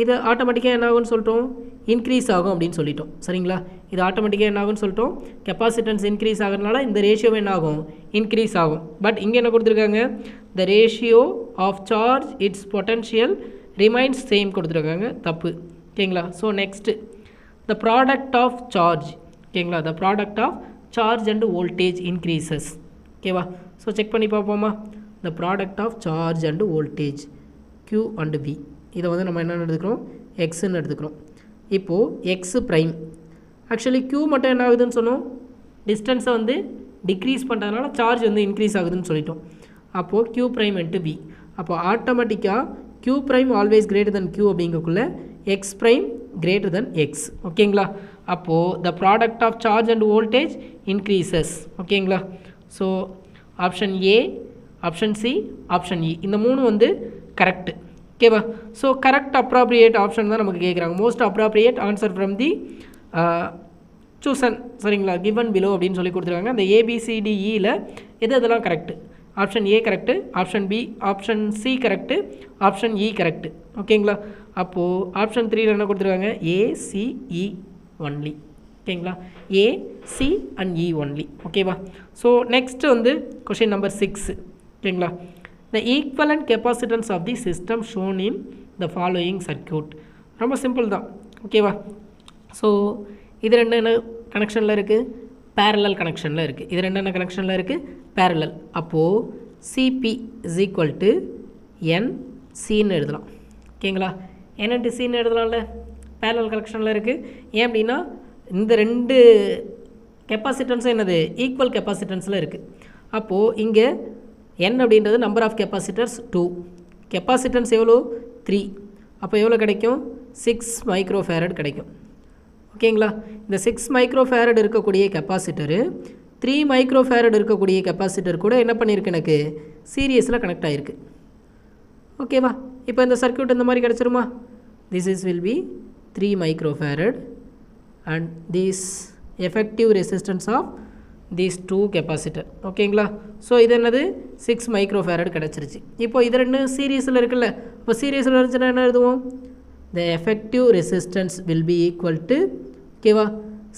இது ஆட்டோமேட்டிக்காக என்ன ஆகும்னு சொல்லிட்டோம், increase ஆகும் அப்படின்னு சொல்லிட்டோம். சரிங்களா? இது ஆட்டோமேட்டிக்காக என்ன ஆகும்னு சொல்லிட்டோம், கெப்பாசிட்டன்ஸ் இன்க்ரீஸ் ஆகிறதுனால இந்த ரேஷியோ என்ன ஆகும், இன்க்ரீஸ் ஆகும். பட் இங்கே என்ன கொடுத்துருக்காங்க, the ratio of charge its potential remains same கொடுத்துருக்காங்க. தப்பு. ஓகேங்களா? So next, the product of charge. ஓகேங்களா? The product of charge and voltage increases. ஓகேவா? ஸோ செக் பண்ணி பார்ப்போமா. The product of charge and voltage Q and V. இதை வந்து நம்ம என்னென்னு எடுத்துக்கிறோம், எக்ஸ்ன்னு எடுத்துக்கிறோம். இப்போது எக்ஸு ப்ரைம். ஆக்சுவலி Q மட்டும் என்ன ஆகுதுன்னு சொன்னோம், டிஸ்டன்ஸை வந்து டிக்ரீஸ் பண்ணுறதுனால சார்ஜ் வந்து இன்க்ரீஸ் ஆகுதுன்னு சொல்லிட்டோம். அப்போது Q ப்ரைம் இன்ட்டு V. அப்போது ஆட்டோமேட்டிக்காக Q prime always greater than Q அப்படிங்கக்குள்ள x prime greater than x. ஓகேங்களா? அப்போது the product of charge and voltage increases. ஓகேங்களா? So option A, option C, option E, இந்த மூணு வந்து கரெக்டு. ஓகேவா? ஸோ கரெக்ட் அப்ராப்ரியேட் ஆப்ஷன் தான் நமக்கு கேட்குறாங்க. Most appropriate answer from the options. சரிங்களா? கிவன் பிலோ அப்படின்னு சொல்லி கொடுத்துருக்காங்க. அந்த ABCDEயில் இதெல்லாம் correct. Option A correct, option B, option C correct, option E correct. ஓகேங்களா? அப்போது ஆப்ஷன் 3ல் என்ன கொடுத்துருக்காங்க, ACE ஒன்லி. ஓகேங்களா? AC and E only. ஓகேவா? ஸோ நெக்ஸ்ட்டு வந்து கொஷின் நம்பர் 6. ஓகேங்களா? The equivalent capacitance of the system shown in the following circuit. ரொம்ப சிம்பிள் தான், ஓகேவா? ஸோ இது ரெண்டு என்ன கனெக்ஷனில் இருக்குது? பேரலல் கனெக்ஷனில் இருக்குது. இது ரெண்டு என்ன கனெக்ஷனில் இருக்குது? பேரலல். அப்போது சிபி இஸ் ஈக்குவல் டு என்சின்னு எழுதலாம், ஓகேங்களா? என்னன்ட்டு சின்னு எழுதலாம்ல, பேரலல் கனெக்ஷனில் இருக்குது. ஏன் அப்படின்னா இந்த ரெண்டு கெப்பாசிட்டன்ஸும் என்னது? ஈக்குவல் கெப்பாசிட்டன்ஸில் இருக்குது. அப்போது இங்கே n அப்படின்றது நம்பர் ஆஃப் கெப்பாசிட்டர்ஸ் 2, கெப்பாசிட்டன்ஸ் எவ்வளோ? 3. அப்போ எவ்வளோ கிடைக்கும்? 6 மைக்ரோஃபேரட் கிடைக்கும், ஓகேங்களா? இந்த 6 மைக்ரோஃபேரட் இருக்கக்கூடிய கெப்பாசிட்டரு 3 மைக்ரோஃபேரட் இருக்கக்கூடிய கெப்பாசிட்டர் கூட என்ன பண்ணியிருக்கு? எனக்கு சீரியஸில் கனெக்ட் ஆகிருக்கு, ஓகேவா? இப்போ இந்த சர்க்யூட் இந்த மாதிரி கிடச்சிருமா? This is will be 3 microfarad and this effective resistance of these 2 capacitor, ஓகேங்களா? ஸோ இது என்னது? 6 மைக்ரோஃபேரட் கிடச்சிருச்சு. இப்போ இது ரெண்டு சீரியஸில் இருக்குல்ல, இப்போ சீரியஸில் இருந்துச்சுன்னா என்ன எழுதுவோம்? the effective resistance will be equal to, ஓகேவா,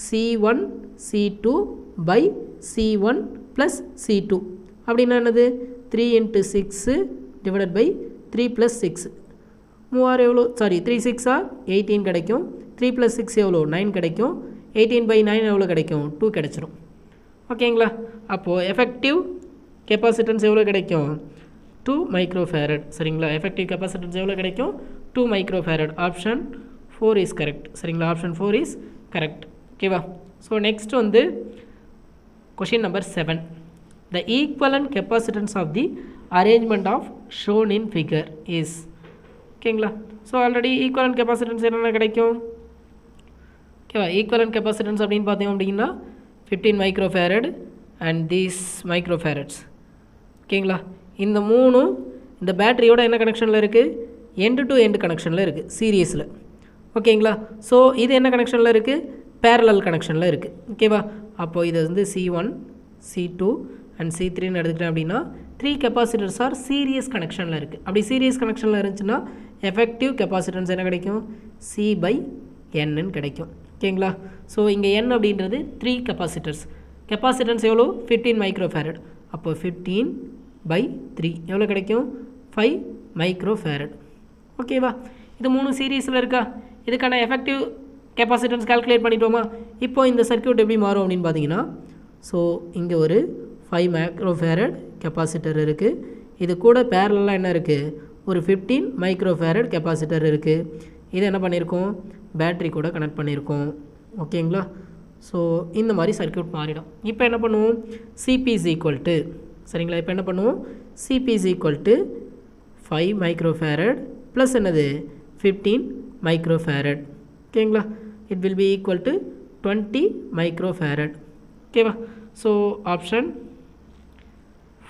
C1 C2 by C1 plus C2. அப்படின்னா என்னது? 3 into 6 divided by 3 plus 6. 3 எவ்வளோ? சாரி 3 6 18 கிடைக்கும். 3 plus 6 எவ்வளோ? 9 கிடைக்கும். 18 by 9 எவ்வளோ கிடைக்கும்? 2 கிடைச்சிரும், ஓகேங்களா? அப்போது எஃபெக்டிவ் கெப்பாசிட்டன்ஸ் எவ்வளோ கிடைக்கும்? 2 மைக்ரோஃபேரட், சரிங்களா? எஃபெக்டிவ் கெப்பாசிட்டன்ஸ் எவ்வளோ கிடைக்கும்? 2 மைக்ரோஃபேரட். ஆப்ஷன் 4 இஸ் கரெக்ட், சரிங்களா? ஆப்ஷன் 4 இஸ் கரெக்ட், ஓகேவா? ஸோ நெக்ஸ்ட் வந்து question number 7. The equivalent capacitance of the arrangement of shown in figure is, ஓகேங்களா? ஸோ ஆல்ரெடி ஈக்குவலன்ட் கெப்பாசிட்டன்ஸ் என்னென்ன கிடைக்கும்? ஓகேவா? ஈக்குவலன்ட் கெப்பாசிட்டன்ஸ் அப்படின்னு பார்த்தோம் அப்படின்னா 15 மைக்ரோஃபேரட் அண்ட் தீஸ் மைக்ரோஃபேரட்ஸ், ஓகேங்களா? இந்த மூணும் இந்த பேட்டரியோட என்ன கனெக்ஷனில் இருக்குது? எண்டு டு எண்டு கனெக்ஷனில் இருக்குது, சீரியஸில், ஓகேங்களா? ஸோ இது என்ன கனெக்ஷனில் இருக்குது? பேரலல் கனெக்ஷனில் இருக்குது, ஓகேவா? அப்போது இது வந்து C1 C2 அண்ட் C3ன்னு எடுத்துக்கிட்டேன் அப்படின்னா 3 கெப்பாசிட்டர்ஸ் ஆர் சீரியஸ் கனெக்ஷனில் இருக்குது. அப்படி சீரியஸ் கனெக்ஷனில் இருந்துச்சுன்னா எஃபெக்டிவ் கெப்பாசிட்டன்ஸ் என்ன கிடைக்கும்? C/Nன்னு கிடைக்கும், ஓகேங்களா? ஸோ இங்கே n அப்படின்றது 3 கெப்பாசிட்டர்ஸ். கெப்பாசிட்டன்ஸ் எவ்வளோ? 15 மைக்ரோஃபேரட். அப்போ 15/3 எவ்வளோ கிடைக்கும்? 5 மைக்ரோஃபேரட், ஓகேவா? இது 3 சீரீஸில் இருக்கா? இதுக்கான எஃபெக்டிவ் கெப்பாசிட்டன்ஸ் கால்குலேட் பண்ணிட்டோமா? இப்போ இந்த சர்க்யூட் எப்படி மாறும் அப்படின்னு பார்த்தீங்கன்னா, ஸோ இங்கே ஒரு 5 மைக்ரோஃபேரட் கெப்பாசிட்டர் இருக்குது. இது கூட பேரலாக என்ன இருக்குது? ஒரு 15 மைக்ரோஃபேரட் கெப்பாசிட்டர் இருக்குது. இது என்ன பண்ணியிருக்கோம்? பேட்ரி கூட கனெக்ட் பண்ணியிருக்கோம், ஓகேங்களா? ஸோ இந்த மாதிரி சர்க்யூட் மாறிடும். இப்போ என்ன பண்ணுவோம்? சிபி இஸ் ஈக்குவல் டு, சரிங்களா? இப்போ என்ன பண்ணுவோம்? CP is equal to 5 microfarad plus என்னது? 15 மைக்ரோஃபேரட், ஓகேங்களா? It will be equal to 20 microfarad, ஓகேவா? ஸோ ஆப்ஷன்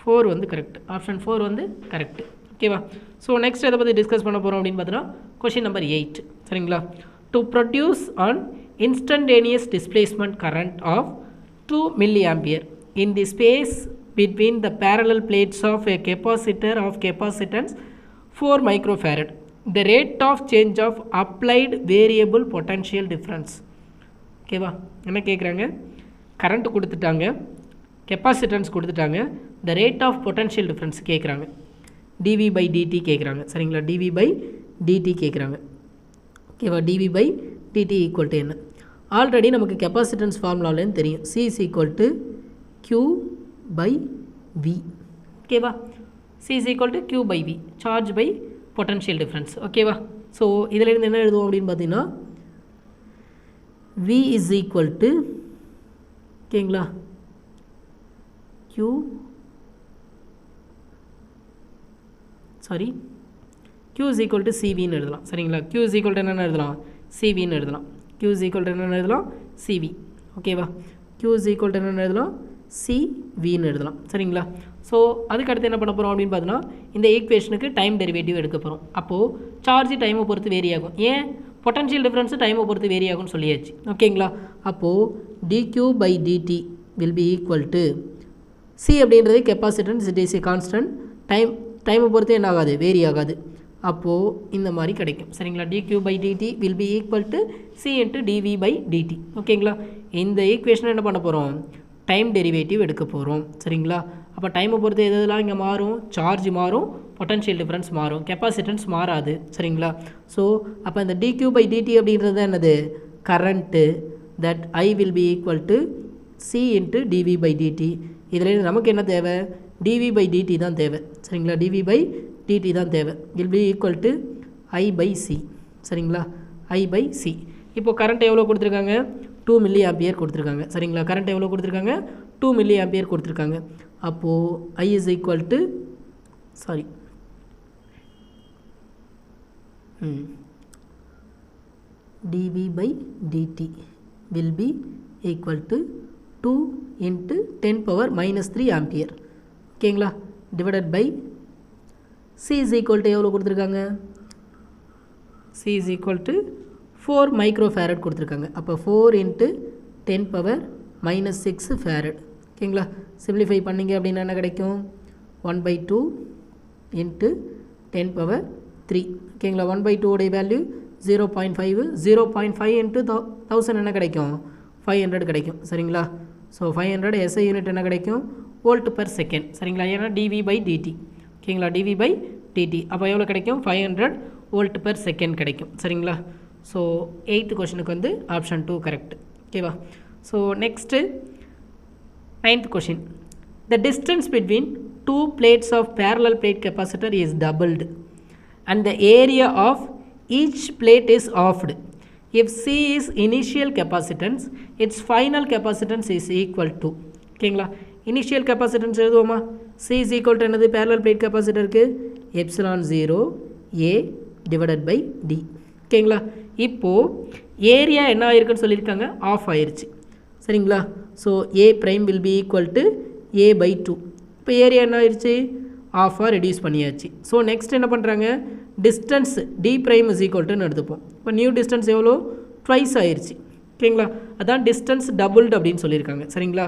4 வந்து கரெக்ட். ஆப்ஷன் 4 வந்து கரெக்ட், ஓகேவா? ஸோ நெக்ஸ்ட் எதை பற்றி டிஸ்கஸ் பண்ண போகிறோம் அப்படின்னு பார்த்தீங்கன்னா கொஷின் நம்பர் 8, சரிங்களா? To produce on instantaneous displacement current of 2 milliampere in the space between the parallel plates of a capacitor of capacitance 4 microfarad, the rate of change of applied variable potential difference. ஓகேவா? என்ன கேட்குறாங்க? Current கொடுத்துட்டாங்க, capacitance கொடுத்துட்டாங்க, the rate of potential difference கேட்குறாங்க, dV/dt கேட்குறாங்க, சரிங்களா? dV/dt கேட்குறாங்க, ஓகேவா? dV/dt ஈக்குவல் டு என்ன? ஆல்ரெடி நமக்கு கெப்பாசிட்டன்ஸ் ஃபார்முலாலேருந்து தெரியும், C is equal to Q/V, ஓகேவா? C is equal to Q/V, charge by potential difference, ஓகேவா? ஸோ இதிலேருந்து என்ன எழுதுவோம் அப்படின்னு பார்த்தீங்கன்னா V is equal to, ஓகேங்களா, Q is equal to CVன்னு எழுதலாம், சரிங்களா? Q is equal to என்னென்னு எழுதலாம்? CVன்னு எழுதலாம். Q is equal to என்னென்னு எழுதலாம்? CV, ஓகேவா? Q is equal to என்னென்னு எழுதலாம்? CVன்னு எழுதலாம், சரிங்களா? ஸோ அதுக்கு அடுத்து என்ன பண்ண போகிறோம் அப்படின்னு பார்த்தீங்கன்னா இந்த ஈக்குவேஷனுக்கு டைம் டெரிவேட்டிவ் எடுக்க போகிறோம். அப்போது சார்ஜ் டைமை பொறுத்து வேரி ஆகும். ஏன்? பொட்டன்ஷியல் டிஃப்ரென்ஸு டைமை பொறுத்து வேரி ஆகும்னு சொல்லியாச்சு, ஓகேங்களா? அப்போது dQ/dt will be equal to C அப்படின்றது capacitance, it is a constant. டைமை பொறுத்து என்ன ஆகாது? வேரி ஆகாது. அப்போது இந்த மாதிரி கிடைக்கும், சரிங்களா? dQ/dt will be equal to C into dV/dt, ஓகேங்களா? இந்த ஈக்குவேஷனை என்ன பண்ண போகிறோம்? டைம் டெரிவேட்டிவ் எடுக்க போகிறோம், சரிங்களா? அப்போ அப்போ டைமை பொறுத்து எதெல்லாம் இங்கே மாறும், சார்ஜ் மாறும், பொட்டன்ஷியல் டிஃப்ரென்ஸ் மாறும், கெப்பாசிட்டன்ஸ் மாறாது. சரிங்களா? ஸோ அப்போ இந்த dq/dt அப்படின்றது என்னது, current. That I will be equal to C into dv/dt. இதில் நமக்கு என்ன தேவை, dv/dt தான் தேவை. சரிங்களா? dv/dt தான் தேவை. will be equal to I/C. சரிங்களா? I/C. இப்போது கரண்ட் எவ்வளோ கொடுத்துருக்காங்க, 2 மில்லி ஆம்பியர் கொடுத்துருக்காங்க. சரிங்களா? கரண்ட் எவ்வளோ கொடுத்துருக்காங்க, 2 மில்லி ஆம்பியர் கொடுத்துருக்காங்க. அப்போது I is equal to dv/dt will be equal to 2 into 10 power minus 3 ampere. ஓகேங்களா? divided by C is equal to எவ்வளோ கொடுத்துருக்காங்க, C is equal to 4 microfarad கொடுத்துருக்காங்க. அப்போ 4 into 10 power minus 6 ஃபேரட். ஓகேங்களா? சிம்பிளிஃபை பண்ணிங்க அப்படின்னா என்ன கிடைக்கும், 1/2 into 10 power 3. ஓகேங்களா? 1/2 உடைய வேல்யூ 0.5. 0.5 into 1000 என்ன கிடைக்கும், 500 கிடைக்கும். சரிங்களா? ஸோ 500 SI யூனிட் என்ன கிடைக்கும், வோல்ட் per செகண்ட். சரிங்களா? ஏன்னா dv/dt. ஓகேங்களா? dv/dt அப்போ எவ்வளோ கிடைக்கும், 500 வோல்ட் per செகண்ட் கிடைக்கும். சரிங்களா? ஸோ 8th கொஷனுக்கு வந்து ஆப்ஷன் 2 கரெக்ட். ஓகேவா? So next 9th question. The distance between two plates of parallel plate capacitor is doubled and the area of each plate is halved. If C is initial capacitance, its final capacitance is equal to. ஓகேங்களா? Initial capacitance எழுதுவோமா, C is equal to என்னது, parallel plate capacitorக்கு ε0 A divided by D. ஓகேங்களா? இப்போது area என்ன ஆயிருக்குன்னு சொல்லியிருக்காங்க, of ஆயிடுச்சு. சரிங்களா? So A prime will be equal to A/2. இப்போ ஏரியா என்ன ஆயிடுச்சு, ஆஃபாக ரெடியூஸ் பண்ணியாச்சு. ஸோ நெக்ஸ்ட் என்ன பண்ணுறாங்க, distance D prime is equal to எடுத்துப்போம். இப்போ நியூ டிஸ்டன்ஸ் எவ்வளோ, ட்வைஸ் ஆயிடுச்சு. ஓகேங்களா? அதான் டிஸ்டன்ஸ் டபுள்டு அப்படின்னு சொல்லியிருக்காங்க. சரிங்களா?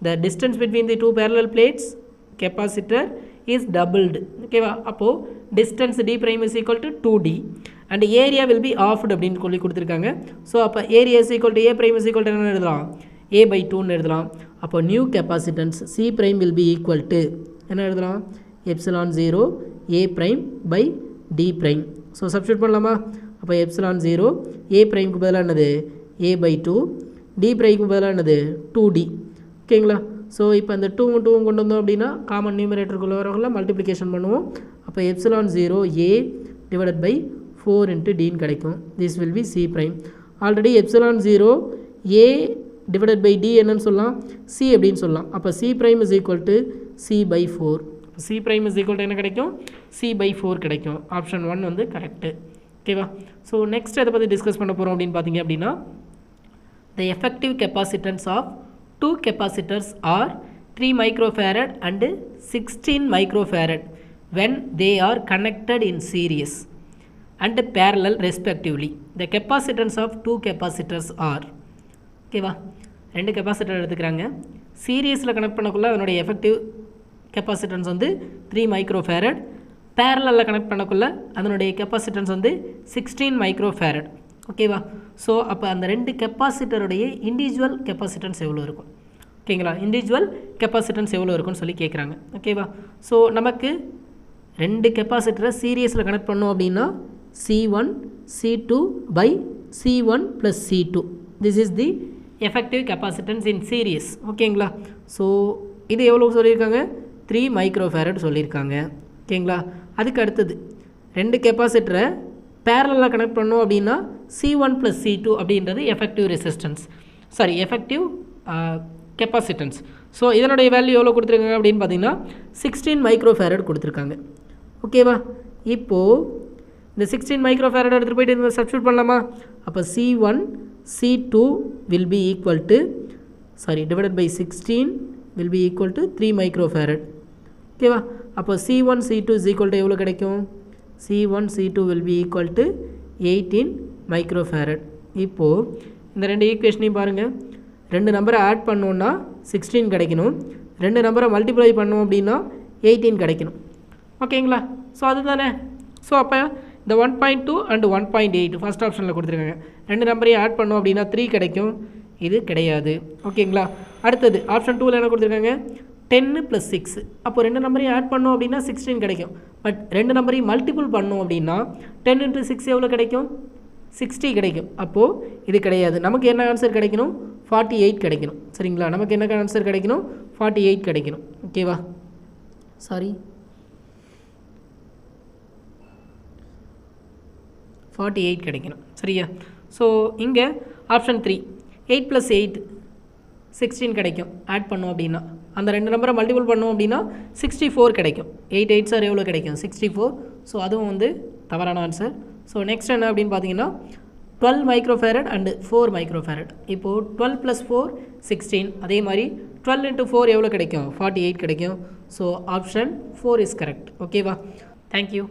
த distance between the 2 parallel plates capacitor is doubled. ஓகேவா? அப்போது distance D prime is equal to 2D and area will be halved அப்படின்னு சொல்லி கொடுத்துருக்காங்க. ஸோ அப்போ area is equal to A prime is equal to என்ன எழுதலாம், A/2ன்னு எழுதலாம். அப்போ new capacitance C prime will be equal to என்ன எழுதலாம், ε0 A prime by D prime. So substitute பண்ணலாமா, அப்போ ε0 A primeக்கு பதிலாக என்னது A/2, D primeக்கு பதிலாக என்னது 2D. ஓகேங்களா? ஸோ இப்போ அந்த 2 கொண்டு வந்தோம் அப்படின்னா காமன் நியூமரேட்டருக்குள்ள வரவங்கள மல்டிப்ளிகேஷன் பண்ணுவோம். அப்போ ε0 A divided by 4 into D கிடைக்கும். This will be C prime. Already ε0 A divided by D என்னன்னு சொல்லலாம், C அப்படின்னு சொல்லலாம். அப்போ C prime is equal to C/4. C prime is equal to என்ன கிடைக்கும், C/4 கிடைக்கும். ஆப்ஷன் 1 வந்து கரெக்டு. ஓகேவா? ஸோ நெக்ஸ்ட் எதை பற்றி டிஸ்கஸ் பண்ண போகிறோம் அப்படின்னு பார்த்தீங்க அப்படின்னா, the effective capacitance of two capacitors are 3 microfarad and 16 microfarad when they are connected in series and parallel respectively. The capacitance of two capacitors are. ஓகேவா? 2 கெப்பாசிட்டர் எடுத்துக்கிறாங்க, சீரீஸில் கனெக்ட் பண்ணக்குள்ள அதனுடைய எஃபெக்டிவ் கெப்பாசிட்டன்ஸ் வந்து 3 மைக்ரோஃபேரட், பேரலில் கனெக்ட் பண்ணக்குள்ள அதனுடைய capacitance வந்து 16 microfarad. ஓகேவா? So அப்போ அந்த 2 கெப்பாசிட்டருடைய இண்டிவிஜுவல் கெப்பாசிட்டன்ஸ் எவ்வளோ இருக்கும், ஓகேங்களா, இண்டிவிஜுவல் கெப்பாசிட்டன்ஸ் எவ்வளோ இருக்குன்னு சொல்லி கேட்குறாங்க. ஓகேவா? ஸோ நமக்கு 2 கெப்பாசிட்டரை சீரியஸில் கனெக்ட் பண்ணோம் அப்படின்னா C1 C2 by C1 plus C2. This is the effective capacitance in series. ஓகேங்களா? ஸோ இது எவ்வளோ சொல்லியிருக்காங்க, 3 மைக்ரோஃபேரட் சொல்லியிருக்காங்க. ஓகேங்களா? அதுக்கு அடுத்தது 2 கெப்பாசிட்டரை பேரலாக கனெக்ட் பண்ணோம் அப்படின்னா C1 plus C2 அப்படின்றது effective resistance, sorry effective capacitance. So இதனுடைய வேல்யூ எவ்வளோ கொடுத்துருக்காங்க அப்படின்னு பார்த்தீங்கன்னா 16 மைக்ரோஃபேரட் கொடுத்துருக்காங்க. ஓகேவா? இப்போது இந்த 16 மைக்ரோஃபேரட் எடுத்துகிட்டு போயிட்டு இந்த சப்ஸ்டியூட் பண்ணலாமா, அப்போ C1 C2 will be equal to divided by 16 will be equal to 3 microfarad. ஓகேவா? அப்போ C1 C2 is equal to எவ்வளோ கிடைக்கும், C1 C2 will be equal to 18 microfarad. இப்போது இந்த 2 ஈக்குவேஷனையும் பாருங்கள், 2 நம்பரை ஆட் பண்ணோன்னா 16 கிடைக்கணும், 2 நம்பரை மல்டிப்ளை பண்ணோம் அப்படின்னா 18 கிடைக்கணும். ஓகேங்களா? ஸோ அதுதானே. ஸோ அப்போ இந்த 1.2 அண்ட் 1.8 ஃபஸ்ட் ஆப்ஷனில் கொடுத்துருக்காங்க, 2 நம்பரையும் ஆட் பண்ணோம் அப்படின்னா 3 கிடைக்கும், இது கிடையாது. ஓகேங்களா? அடுத்தது ஆப்ஷன் 2ல் என்ன கொடுத்துருக்காங்க, 10 + 6 அப்போ ரெண்டு நம்பரையும் ஆட் பண்ணோம் அப்படின்னா 16 கிடைக்கும். பட் ரெண்டு நம்பரையும் மல்டிபிள் பண்ணோம் அப்படின்னா 10 × 6 எவ்வளோ கிடைக்கும்? 60 கிடைக்கும். அப்போது இது கிடையாது. நமக்கு என்ன ஆன்சர் கிடைக்கணும்? 48 கிடைக்கணும். சரிங்களா? நமக்கு என்ன ஆன்சர் கிடைக்கணும்? 48 கிடைக்கணும். ஓகேவா? சாரி, 48 கிடைக்கணும். சரியா? ஸோ இங்கே ஆப்ஷன் 3 8 + 8 16 கிடைக்கும். ஆட் பண்ணோம் அப்படின்னா அந்த ரெண்டு நம்பரை மல்டிபிள் பண்ணோம் அப்படின்னா 64 கிடைக்கும். 8 8 சார் எவ்வளோ கிடைக்கும்? 64. ஸோ அதுவும் வந்து தவறான ஆன்சர். ஸோ நெக்ஸ்ட் என்ன அப்படின்னு பார்த்தீங்கன்னா 12 மைக்ரோஃபேரட் அண்டு 4 மைக்ரோஃபேரட். இப்போது 12 + 4 16. அதே மாதிரி 12 × 4 எவ்வளோ கிடைக்கும்? 48 கிடைக்கும். So option 4 is correct. ஓகேவா? தேங்க்யூ.